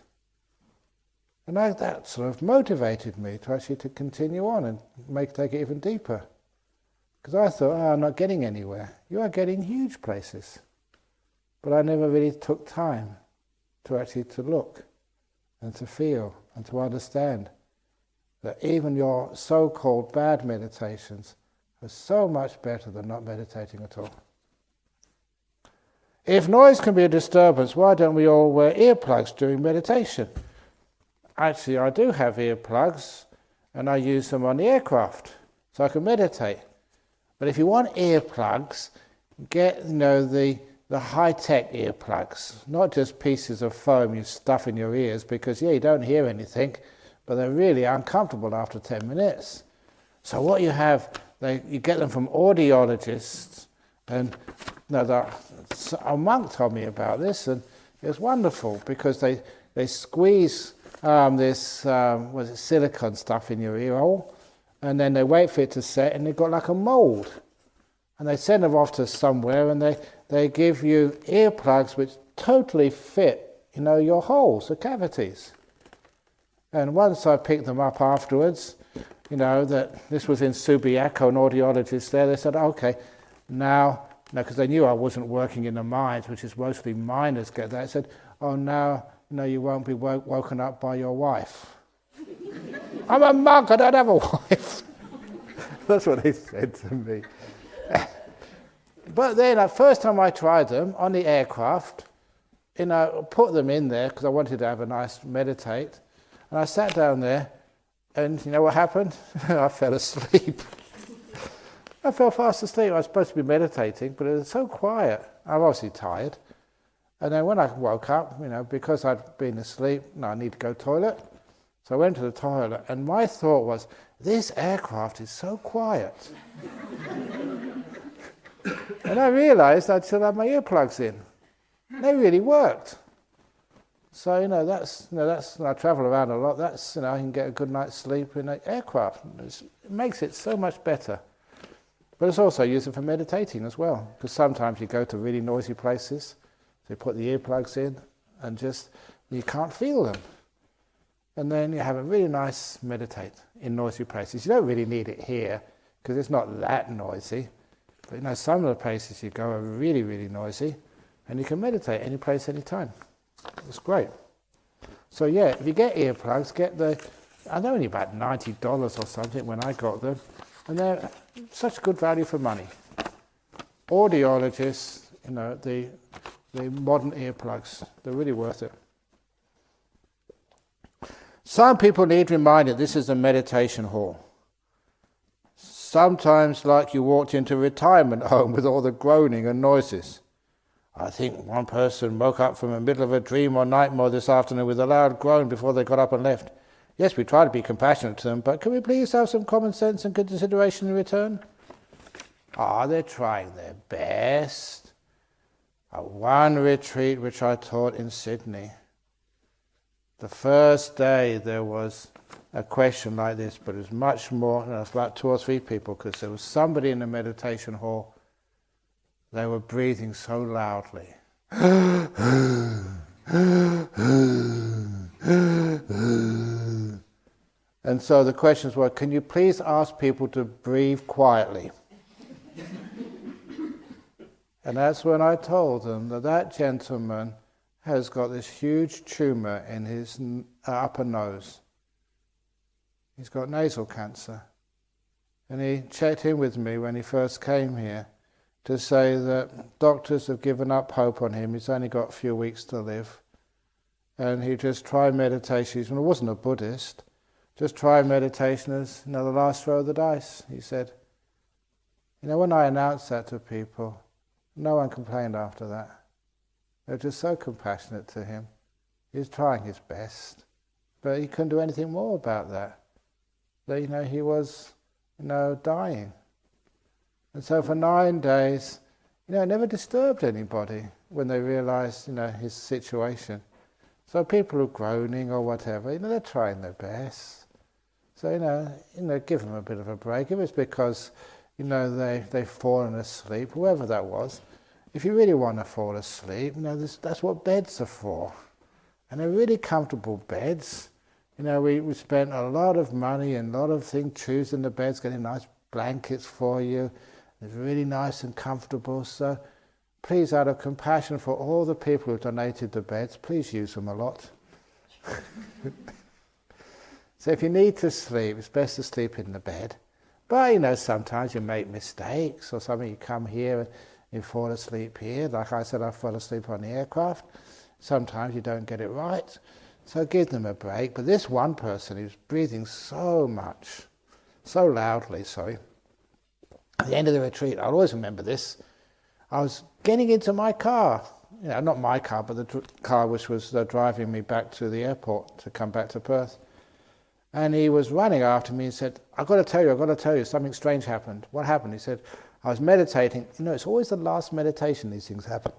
And that sort of motivated me to continue on and take it even deeper. Because I thought, I'm not getting anywhere. You are getting huge places. But I never really took time to look and to feel and to understand that even your so-called bad meditations are so much better than not meditating at all. If noise can be a disturbance, why don't we all wear earplugs during meditation? Actually, I do have earplugs, and I use them on the aircraft, so I can meditate. But if you want earplugs, get the high-tech earplugs, not just pieces of foam you stuff in your ears, because you don't hear anything, but they're really uncomfortable after 10 minutes. So what you have, you get them from audiologists, and a monk told me about this, and it was wonderful because they squeeze this silicone stuff in your ear hole, and then they wait for it to set, and they've got like a mold, and they send them off to somewhere, and they give you earplugs which totally fit your holes, the cavities. And once I picked them up afterwards, that this was in Subiaco, an audiologist there, they said, okay, now, because they knew I wasn't working in the mines, which is mostly miners get that, they said, now, you won't be woken up by your wife. I'm a monk, I don't have a wife. That's what they said to me. But then, the first time I tried them on the aircraft, put them in there because I wanted to have a nice meditate, and I sat down there, and you know what happened? I fell asleep. I fell fast asleep. I was supposed to be meditating, but it was so quiet. I was obviously tired. And then when I woke up, because I'd been asleep, I need to go to the toilet. So I went to the toilet, and my thought was, this aircraft is so quiet. And I realized I'd still have my earplugs in. They really worked. So, that's I travel around a lot. That's, I can get a good night's sleep in an aircraft. It makes it so much better. But it's also used for meditating as well, because sometimes you go to really noisy places, so you put the earplugs in, and you can't feel them. and then you have a really nice meditate in noisy places. You don't really need it here, because it's not that noisy. But some of the places you go are really, really noisy, and you can meditate any place, any time. It's great. So yeah, if you get earplugs, get they're only about $90 or something when I got them, and they're such good value for money. Audiologists, the modern earplugs, they're really worth it. Some people need reminded this is a meditation hall. Sometimes like you walked into a retirement home with all the groaning and noises. I think one person woke up from the middle of a dream or nightmare this afternoon with a loud groan before they got up and left. Yes, we try to be compassionate to them, but can we please have some common sense and consideration in return? They're trying their best. At one retreat which I taught in Sydney, the first day there was a question like this, but it was much more, it was about 2 or 3 people, because there was somebody in the meditation hall. They were breathing so loudly. And so the questions were, can you please ask people to breathe quietly? And that's when I told them that gentleman has got this huge tumour in his upper nose. He's got nasal cancer. And he checked in with me when he first came here to say that doctors have given up hope on him. He's only got a few weeks to live. And he just tried meditation. He wasn't a Buddhist. Just tried meditation as the last throw of the dice, he said. When I announced that to people, no one complained after that. They were just so compassionate to him. He was trying his best, but he couldn't do anything more about that. That he was, dying. And so for 9 days, it never disturbed anybody when they realized, his situation. So people who are groaning or whatever, they're trying their best. So, give them a bit of a break. If it's because, they've fallen asleep, whoever that was, if you really want to fall asleep, that's what beds are for. And they're really comfortable beds. We spent a lot of money and a lot of things choosing the beds, getting nice blankets for you. It's really nice and comfortable. So please, out of compassion for all the people who donated the beds, please use them a lot. So if you need to sleep, it's best to sleep in the bed. But, sometimes you make mistakes or something. You come here and you fall asleep here. Like I said, I fell asleep on the aircraft. Sometimes you don't get it right. So give them a break. But this one person who's breathing so loudly, at the end of the retreat, I'll always remember this. I was getting into my car. Not my car, but the car which was driving me back to the airport to come back to Perth. And he was running after me and said, I've got to tell you, something strange happened. What happened? He said, I was meditating. It's always the last meditation these things happen.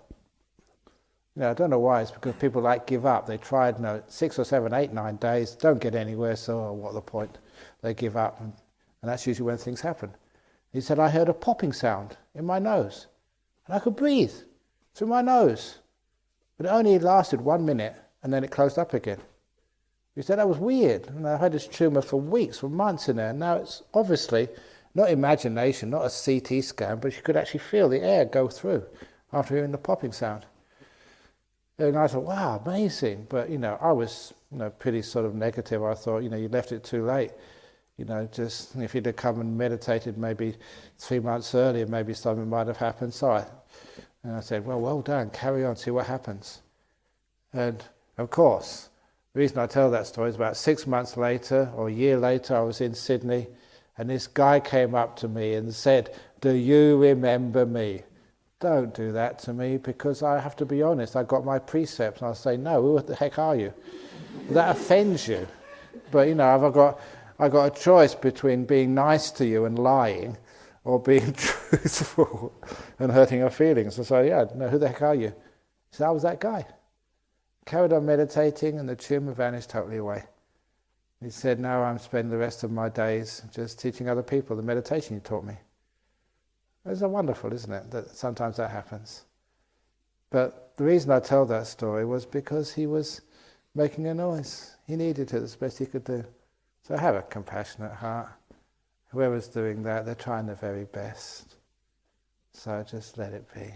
I don't know why. It's because people give up. They tried 6 or 7, 8, 9 days, don't get anywhere, so what's the point? They give up, and that's usually when things happen. He said, I heard a popping sound in my nose, and I could breathe through my nose. But it only lasted 1 minute, and then it closed up again. He said, that was weird. And I had this tumour for weeks, for months in there. And now it's obviously not imagination, not a CT scan, but you could actually feel the air go through after hearing the popping sound. And I thought, wow, amazing. But, I was pretty sort of negative. I thought, you left it too late. Just if you'd have come and meditated maybe 3 months earlier, maybe something might have happened. So I said, well done, carry on, see what happens. And, of course, the reason I tell that story is about 6 months later, or a year later, I was in Sydney, and this guy came up to me and said, do you remember me? Don't do that to me, because I have to be honest, I got my precepts, and I'll say, no, who the heck are you? That offends you. But, I got a choice between being nice to you and lying, or being truthful and hurting your feelings. And so, no, who the heck are you? He said, I was that guy. Carried on meditating, and the tumour vanished totally away. He said, now I'm spending the rest of my days just teaching other people the meditation you taught me. It's wonderful, isn't it, that sometimes that happens. But the reason I tell that story was because he was making a noise. He needed it, the best he could do. So have a compassionate heart. Whoever's doing that, they're trying their very best. So just let it be.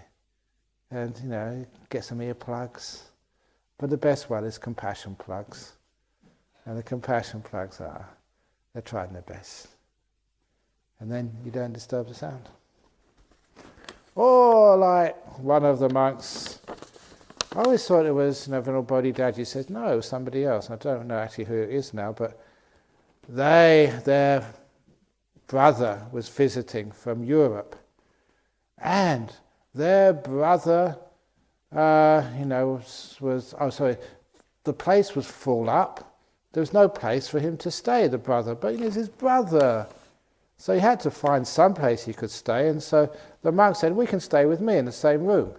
And, get some earplugs. But the best one is compassion plugs. And the compassion plugs they're trying their best. And then you don't disturb the sound. Or like one of the monks, I always thought it was Venerable Bodhidharma. Says no, it was somebody else. I don't know actually who it is now, but their brother was visiting from Europe, and their brother, the place was full up. There was no place for him to stay, the brother, but it's his brother. So he had to find some place he could stay, and so the monk said, we can stay with me in the same room.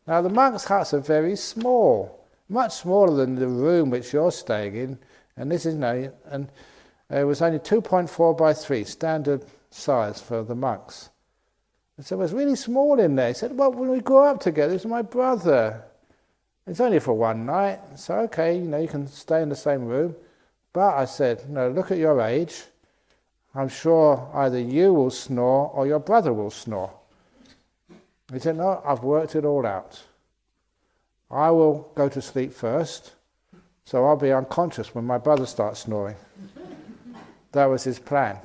Now the monks' huts are very small, much smaller than the room which you're staying in, and this is, and it was only 2.4 by 3, standard size for the monks. And so it was really small in there. He said, well, when we grew up together, this is my brother. It's only for one night, so okay, you can stay in the same room. But I said, look at your age. I'm sure either you will snore or your brother will snore. He said, no, I've worked it all out. I will go to sleep first, so I'll be unconscious when my brother starts snoring. That was his plan.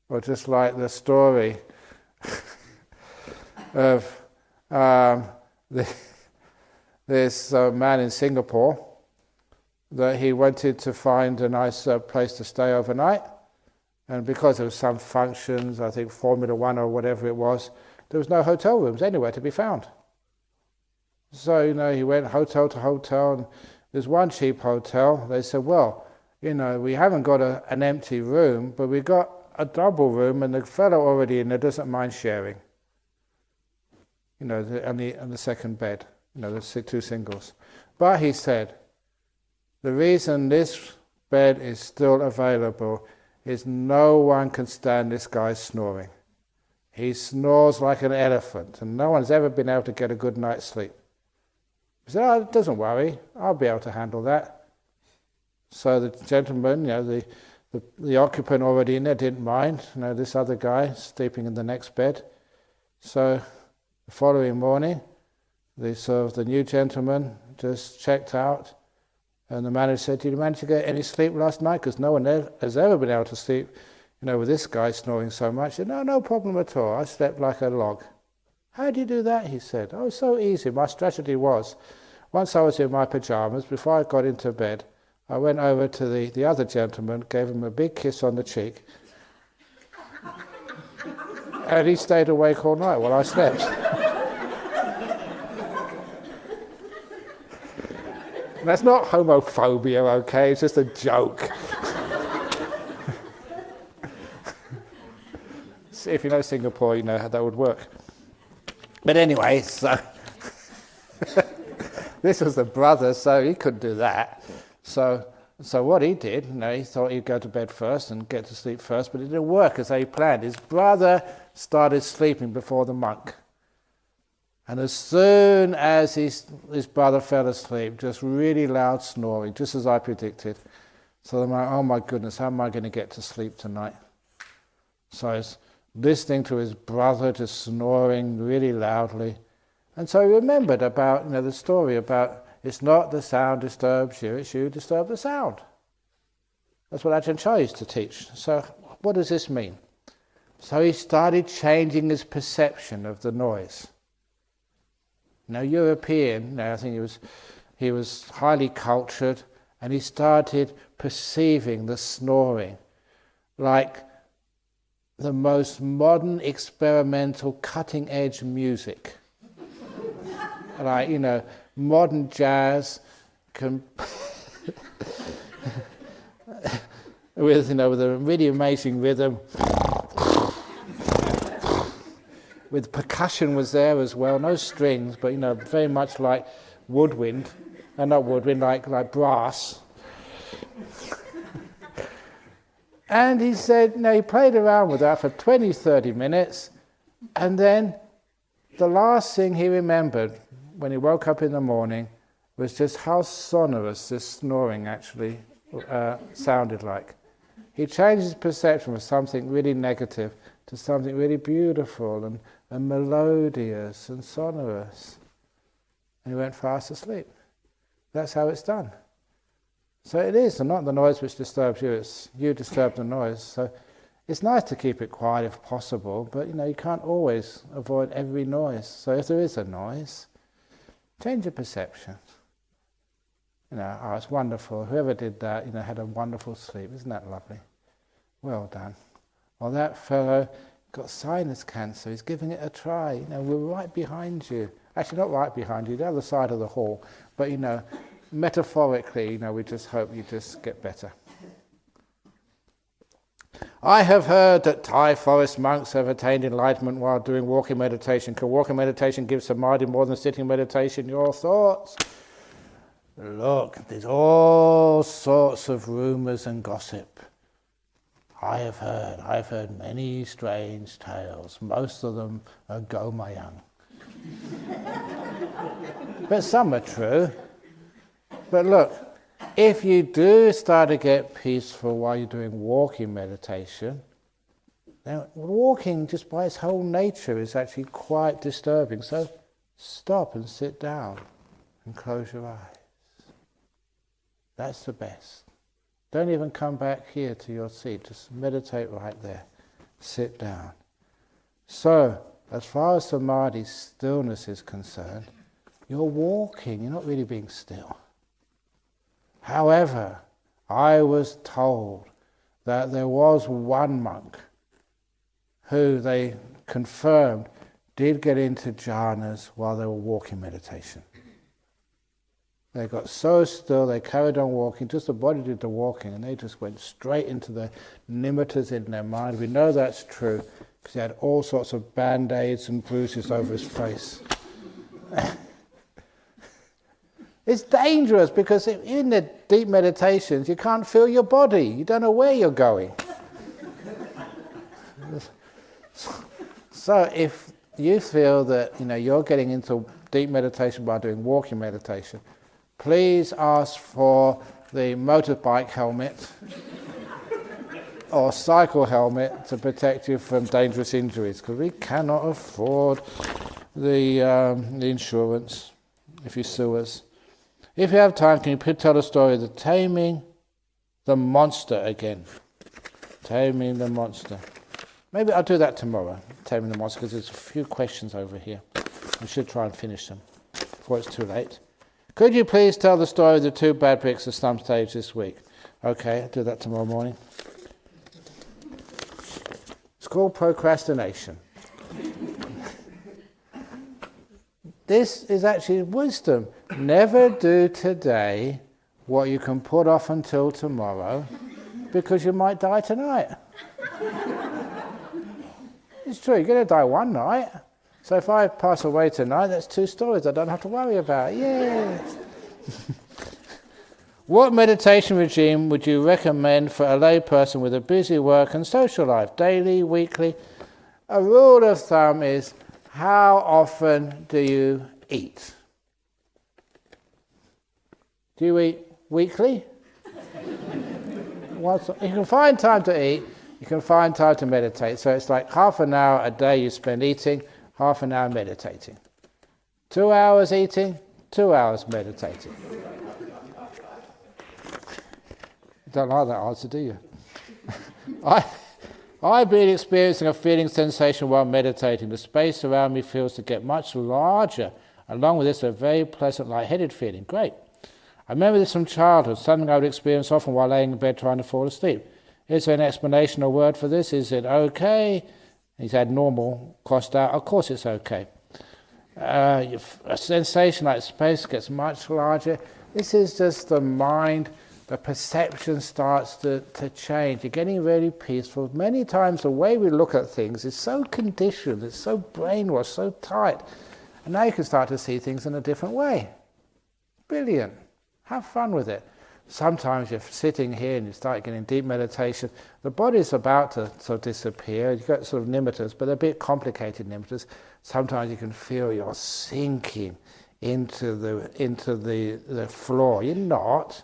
Or just like the story of this man in Singapore, that he wanted to find a nice place to stay overnight, and because there was some functions, I think Formula 1 or whatever it was, there was no hotel rooms anywhere to be found. So, he went hotel to hotel, and there's one cheap hotel. They said, well, we haven't got an empty room, but we've got a double room, and the fellow already in there doesn't mind sharing. On the second bed, the two singles. But he said, the reason this bed is still available is no one can stand this guy's snoring. He snores like an elephant, and no one's ever been able to get a good night's sleep. He said, doesn't worry, I'll be able to handle that. So the gentleman, the occupant already in there didn't mind, this other guy sleeping in the next bed. So the following morning, the new gentleman just checked out, and the manager said, did you manage to get any sleep last night? Because no one has ever been able to sleep, with this guy snoring so much. He said, no problem at all. I slept like a log. How do you do that? He said. Oh, so easy. My strategy was, once I was in my pajamas, before I got into bed, I went over to the other gentleman, gave him a big kiss on the cheek, and he stayed awake all night while I slept. That's not homophobia, okay? It's just a joke. If you know Singapore, you know how that would work. But anyway, so this was the brother, so he couldn't do that. So what he did, he thought he'd go to bed first and get to sleep first, but it didn't work as he planned. His brother started sleeping before the monk. And as soon as his brother fell asleep, just really loud snoring, just as I predicted. So I'm like, oh my goodness, how am I going to get to sleep tonight? So he's listening to his brother just snoring really loudly. And so he remembered about, the story about it's not the sound disturbs you, it's you disturb the sound. That's what Ajahn Chah used to teach. So what does this mean? So he started changing his perception of the noise. Now, European, I think he was highly cultured, and he started perceiving the snoring like the most modern, experimental, cutting-edge music. Like, modern jazz with a really amazing rhythm. With percussion was there as well, no strings, but very much like woodwind, and not woodwind, like brass. And he said, he played around with that for 20, 30 minutes, and then the last thing he remembered when he woke up in the morning was just how sonorous this snoring actually sounded like. He changed his perception from something really negative to something really beautiful and melodious and sonorous. And he went fast asleep. That's how it's done. So it is not the noise which disturbs you, it's you disturb the noise. So it's nice to keep it quiet if possible, but you can't always avoid every noise. So if there is a noise, change your perception. Oh, it's wonderful. Whoever did that, had a wonderful sleep. Isn't that lovely? Well done. Or that fellow got sinus cancer. He's giving it a try. We're right behind you. Actually, not right behind you, the other side of the hall. But, metaphorically, we just hope you just get better. I have heard that Thai forest monks have attained enlightenment while doing walking meditation. Can walking meditation give samadhi more than sitting meditation? Your thoughts? Look, there's all sorts of rumours and gossip. I have heard many strange tales. Most of them are gomayang. But some are true. But look, if you do start to get peaceful while you're doing walking meditation, then walking just by its whole nature is actually quite disturbing. So stop and sit down and close your eyes. That's the best. Don't even come back here to your seat. Just meditate right there. Sit down. So, as far as samadhi, stillness is concerned, you're walking, you're not really being still. However, I was told that there was one monk who they confirmed did get into jhanas while they were walking meditation. They got so still, they carried on walking, just the body did the walking, and they just went straight into the nimittas in their mind. We know that's true, because he had all sorts of band-aids and bruises over his face. It's dangerous, because in the deep meditations, you can't feel your body. You don't know where you're going. So if you feel that you're getting into deep meditation by doing walking meditation, please ask for the motorbike helmet or cycle helmet to protect you from dangerous injuries, because we cannot afford the insurance if you sue us. If you have time, can you tell the story of the taming the monster again? Taming the monster. Maybe I'll do that tomorrow, taming the monster, because there's a few questions over here. I should try and finish them before it's too late. Could you please tell the story of the two bad bricks at some stage this week? Okay, I'll do that tomorrow morning. It's called procrastination. This is actually wisdom. Never do today what you can put off until tomorrow, because you might die tonight. It's true, you're going to die one night. So if I pass away tonight, that's 2 stories I don't have to worry about. Yay! What meditation regime would you recommend for a lay person with a busy work and social life? Daily, weekly? A rule of thumb is, how often do you eat? Do you eat weekly? If you can find time to eat, you can find time to meditate. So it's like half an hour a day you spend eating, half an hour meditating. 2 hours eating, 2 hours meditating. You don't like that answer, do you? I've been experiencing a feeling sensation while meditating. The space around me feels to get much larger. Along with this, a very pleasant lightheaded feeling. Great. I remember this from childhood, something I would experience often while laying in bed trying to fall asleep. Is there an explanation or word for this? Is it okay? He's had normal crossed out. Of course it's okay. A sensation like space gets much larger. This is just the mind. The perception starts to change. You're getting really peaceful. Many times the way we look at things is so conditioned, it's so brainwashed, so tight. And now you can start to see things in a different way. Brilliant. Have fun with it. Sometimes you're sitting here and you start getting deep meditation. The body's about to sort of disappear. You've got sort of nimittas, but they're a bit complicated nimittas. Sometimes you can feel you're sinking into the floor. You're not.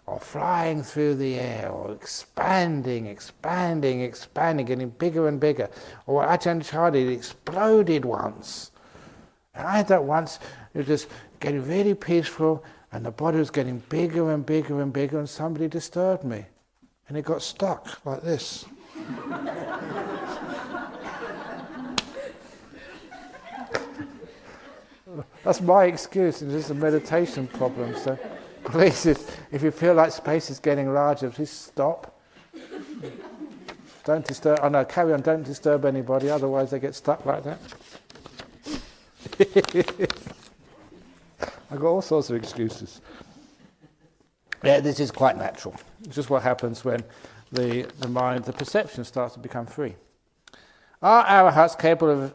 Or flying through the air, or expanding, getting bigger and bigger. Or Ajahn Chari exploded once. And I had that once. It was just getting really peaceful, and the body was getting bigger and bigger and bigger, and somebody disturbed me. And it got stuck like this. That's my excuse. It's just a meditation problem. So please, if you feel like space is getting larger, please stop. Don't disturb. Oh no, carry on. Don't disturb anybody. Otherwise, they get stuck like that. I've got all sorts of excuses. Yeah, this is quite natural. It's just what happens when the mind, the perception starts to become free. Are arahats capable of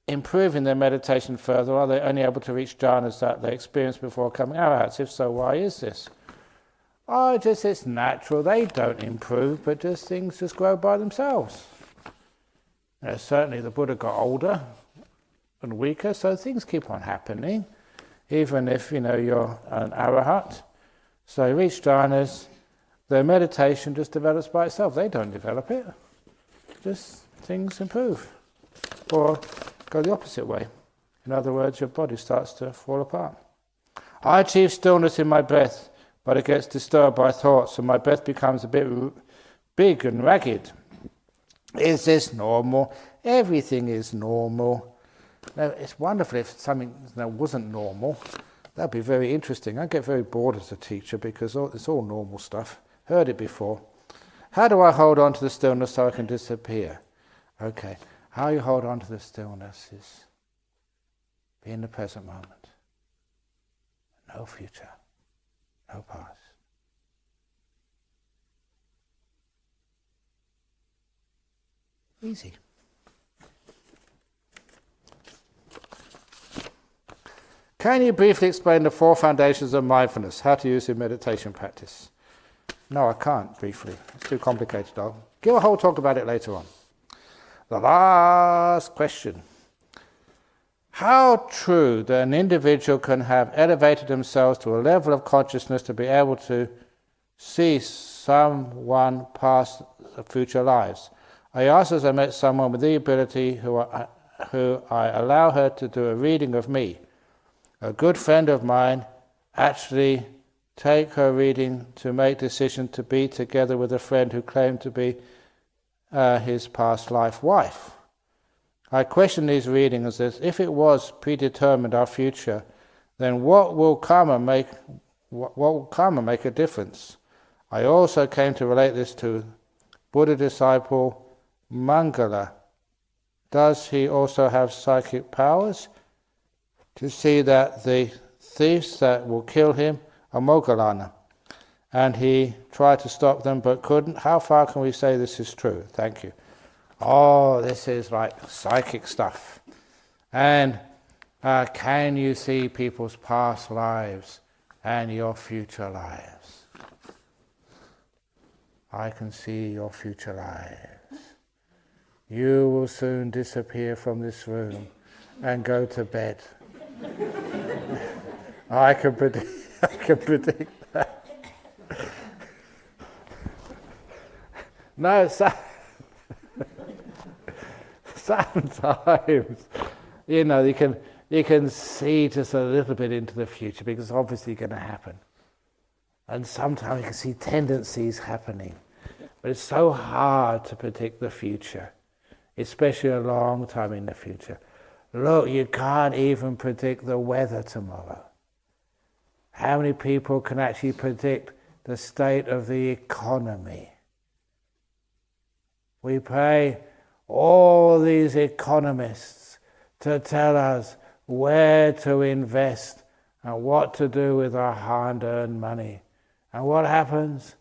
improving their meditation further, or are they only able to reach jhanas that they experienced before becoming arahats? If so, why is this? Oh, just it's natural. They don't improve, but just things just grow by themselves. Certainly the Buddha got older and weaker, so things keep on happening, even if you're an arahat. So you reach jhanas, their meditation just develops by itself. They don't develop it. Just things improve. Or go the opposite way. In other words, your body starts to fall apart. I achieve stillness in my breath, but it gets disturbed by thoughts, and my breath becomes a bit big and ragged. Is this normal? Everything is normal. Now, it's wonderful if something wasn't normal. That'd be very interesting. I get very bored as a teacher because it's all normal stuff. Heard it before. How do I hold on to the stillness so I can disappear? Okay. How you hold on to the stillness is be in the present moment. No future, no past. Easy. Can you briefly explain the 4 foundations of mindfulness, how to use in meditation practice? No, I can't briefly. It's too complicated. I'll give a whole talk about it later on. The last question. How true that an individual can have elevated themselves to a level of consciousness to be able to see someone past future lives? I asked as I met someone with the ability who I allow her to do a reading of me. A good friend of mine actually take her reading to make decision to be together with a friend who claimed to be his past life wife. I question these readings as if it was predetermined our future, then what will karma make a difference? I also came to relate this to Buddha disciple Mangala. Does he also have psychic powers to see that the thieves that will kill him are Moggallana? And he tried to stop them but couldn't. How far can we say this is true? Thank you. Oh, this is like psychic stuff. And can you see people's past lives and your future lives? I can see your future lives. You will soon disappear from this room and go to bed. I can predict that. No, sometimes, you can see just a little bit into the future because it's obviously going to happen. And sometimes you can see tendencies happening. But it's so hard to predict the future, especially a long time in the future. Look, you can't even predict the weather tomorrow. How many people can actually predict the state of the economy? We pay all these economists to tell us where to invest and what to do with our hard-earned money. And what happens?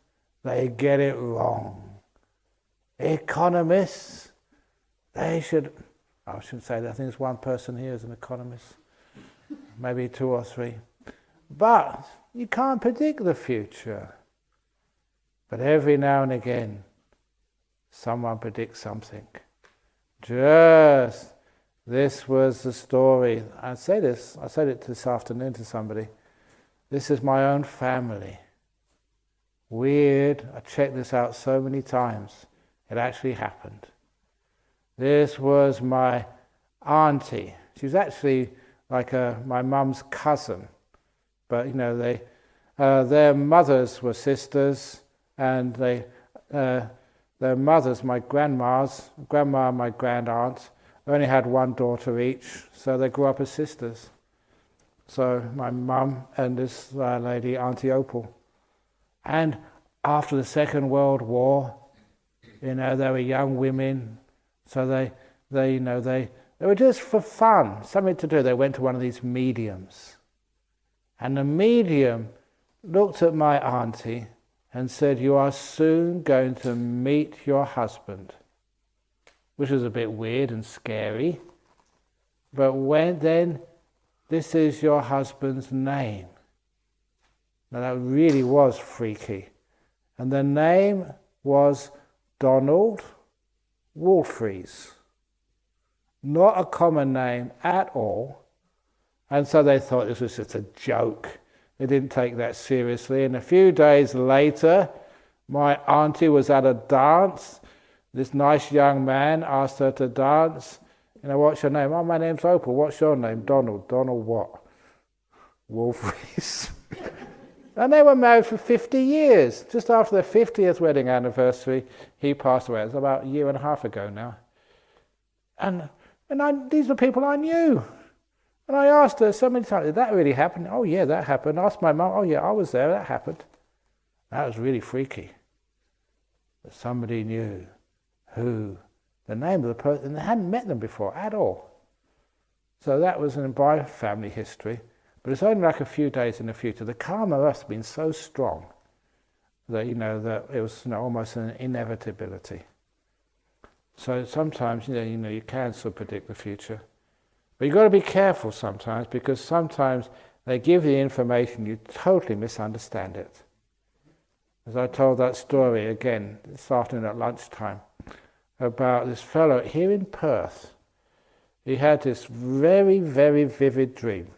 They get it wrong. Economists, I shouldn't say that. I think there's one person here who's an economist, maybe 2 or 3. But you can't predict the future. But every now and again, someone predicts something. Just This was the story. I said it this afternoon to somebody. This is my own family. Weird. I checked this out so many times. It actually happened. This was my auntie. She was actually like my mum's cousin. But their mothers were sisters, and their mothers, my grandma and my grandaunt, only had one daughter each, so they grew up as sisters. So my mum and this lady, Auntie Opal. And after the Second World War, they were young women, so they were just for fun, something to do. They went to one of these mediums. And the medium looked at my auntie and said, "You are soon going to meet your husband," which was a bit weird and scary. But then, this is your husband's name. Now that really was freaky. And the name was Donald Wolfries. Not a common name at all. And so they thought this was just a joke. They didn't take that seriously. And a few days later, my auntie was at a dance. This nice young man asked her to dance. "What's your name?" "Oh, my name's Opal." "What's your name?" "Donald." "Donald what?" "Wolfries." And they were married for 50 years. Just after their 50th wedding anniversary, he passed away. It was about a year and a half ago now. And these were people I knew. And I asked her so many times, "Did that really happen?" "Oh yeah, that happened." I asked my mum, "Oh yeah, I was there, that happened." That was really freaky. But somebody knew who, the name of the person, and they hadn't met them before at all. So that was in my family history. But it's only like a few days in the future. The karma must have been so strong that that it was almost an inevitability. So sometimes you can sort of predict the future. But you've got to be careful sometimes, because sometimes they give you information, you totally misunderstand it. As I told that story again this afternoon at lunchtime about this fellow here in Perth. He had this very, very vivid dream.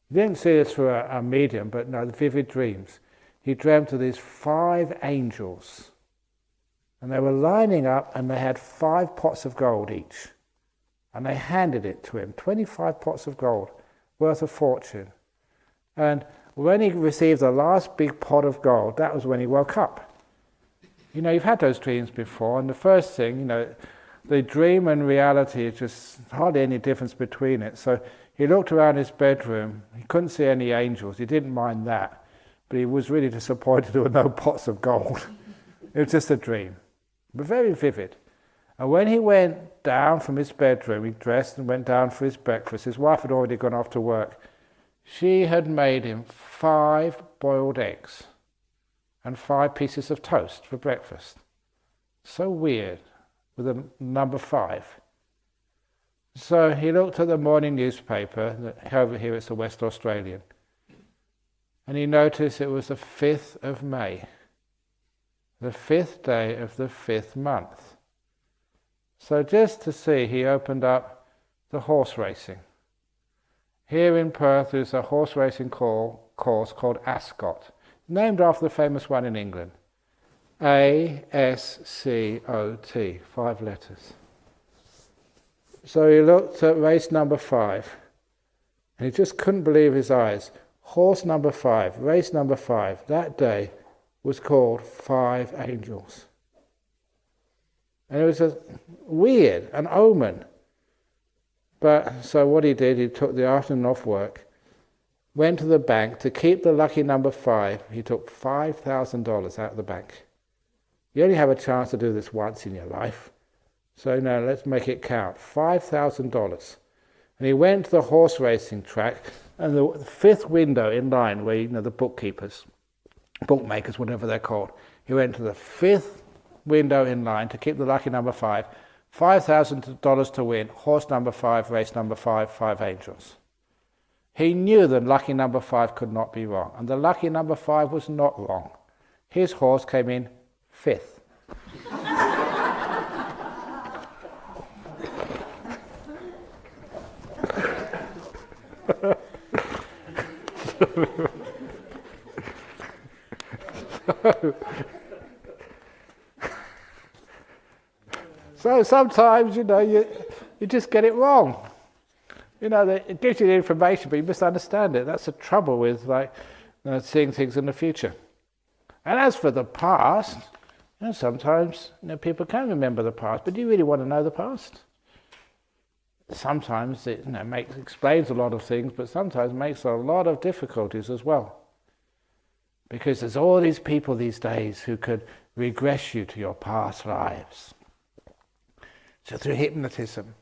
He didn't see this through a medium, but no, the vivid dreams. He dreamt of these 5 angels. And they were lining up, and they had 5 pots of gold each. And they handed it to him, 25 pots of gold, worth a fortune. And when he received the last big pot of gold, that was when he woke up. You've had those dreams before, and the first thing, the dream and reality is just hardly any difference between it. So he looked around his bedroom, he couldn't see any angels, he didn't mind that, but he was really disappointed there were no pots of gold. It was just a dream, but very vivid. And when he went down from his bedroom, he dressed and went down for his breakfast. His wife had already gone off to work. She had made him 5 boiled eggs and 5 pieces of toast for breakfast. So weird, with a number 5. So he looked at the morning newspaper, over here it's the West Australian, and he noticed it was the 5th of May, the 5th day of the 5th month. So just to see, he opened up the horse racing. Here in Perth there's a horse racing course called Ascot, named after the famous one in England. A-S-C-O-T, 5 letters. So he looked at race number 5, and he just couldn't believe his eyes. Horse number 5, race number 5, that day was called 5 Angels. And it was a weird, an omen. But so what he did, he took the afternoon off work, went to the bank to keep the lucky number 5. He took $5,000 out of the bank. You only have a chance to do this once in your life. So now let's make it count. $5,000. And he went to the horse racing track, and the 5th window in line where the bookkeepers, bookmakers, whatever they're called, he went to the 5th window in line to keep the lucky number 5. $5,000 to win, horse number 5, race number 5, 5 Angels. He knew the lucky number 5 could not be wrong, and the lucky number 5 was not wrong. His horse came in 5th. So sometimes, you just get it wrong. It gives you the information, but you misunderstand it. That's the trouble with seeing things in the future. And as for the past, sometimes people can remember the past, but do you really want to know the past? Sometimes it explains a lot of things, but sometimes makes a lot of difficulties as well. Because there's all these people these days who could regress you to your past lives. So through hypnotism,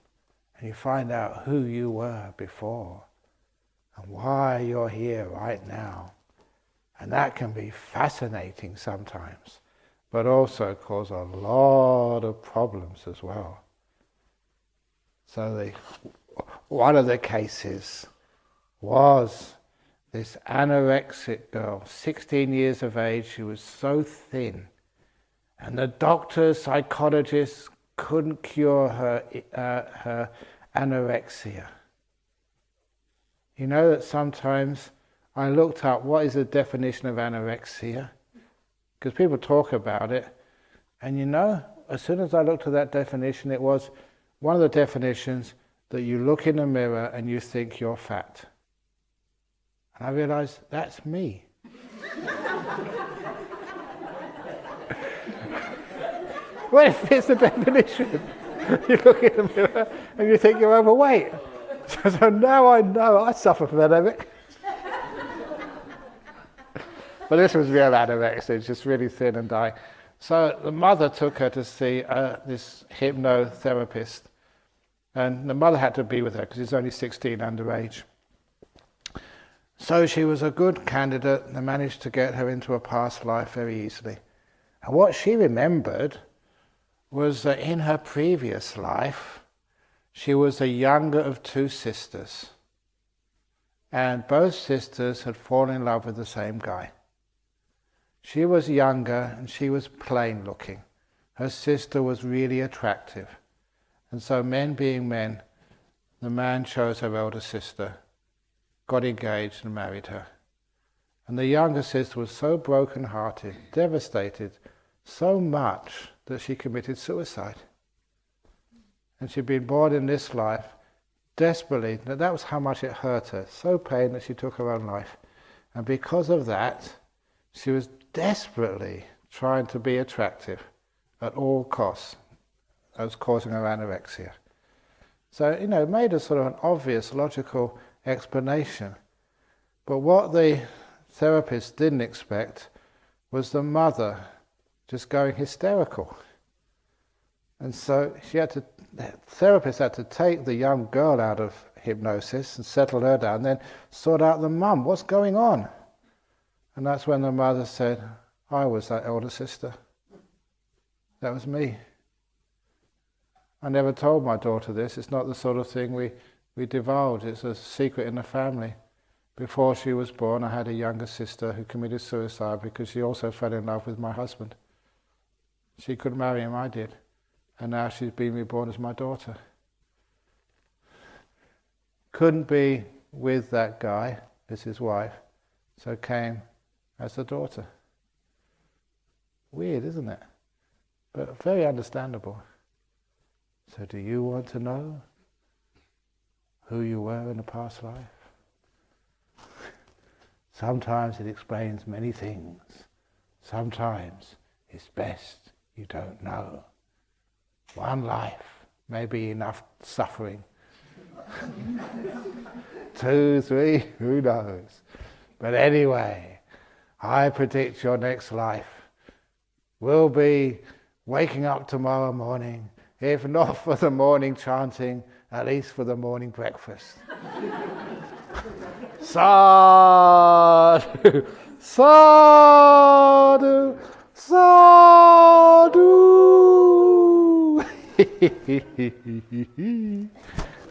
and you find out who you were before and why you're here right now. And that can be fascinating sometimes, but also cause a lot of problems as well. So one of the cases was this anorexic girl, 16 years of age. She was so thin, and the doctors, psychologists couldn't cure her anorexia. You know that sometimes I looked up what is the definition of anorexia, because people talk about it, and as soon as I looked at that definition, it was one of the definitions that you look in the mirror and you think you're fat. And I realized that's me. Well, it fits the definition. You look in the mirror and you think you're overweight. So now I know I suffer from anorexia. But this was real anorexia, just really thin and dying. So the mother took her to see this hypnotherapist. And the mother had to be with her because she's only 16 underage. So she was a good candidate, and they managed to get her into a past life very easily. And what she remembered was that in her previous life, she was the younger of two sisters. And both sisters had fallen in love with the same guy. She was younger and she was plain looking. Her sister was really attractive. And so men being men, the man chose her elder sister, got engaged and married her. And the younger sister was so broken-hearted, devastated, so much that she committed suicide. And she'd been born in this life desperately. That was how much it hurt her. So pain that she took her own life. And because of that, she was desperately trying to be attractive at all costs. That was causing her anorexia. So, it made a sort of an obvious, logical explanation. But what the therapist didn't expect was the mother just going hysterical. And so the therapist had to take the young girl out of hypnosis and settle her down, and then sort out the mum. What's going on? And that's when the mother said, I was that elder sister. That was me. I never told my daughter this. It's not the sort of thing we divulge. It's a secret in the family. Before she was born, I had a younger sister who committed suicide because she also fell in love with my husband. She couldn't marry him, I did. And now she's been reborn as my daughter. Couldn't be with that guy, as his wife, so came as a daughter. Weird, isn't it? But very understandable. So do you want to know who you were in a past life? Sometimes it explains many things. Sometimes it's best you don't know. One life may be enough suffering. 2, 3, who knows? But anyway, I predict your next life will be waking up tomorrow morning, if not for the morning chanting, at least for the morning breakfast. Sadhu, sadhu, sadhu.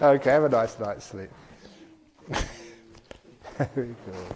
Okay, have a nice night's sleep. Very good.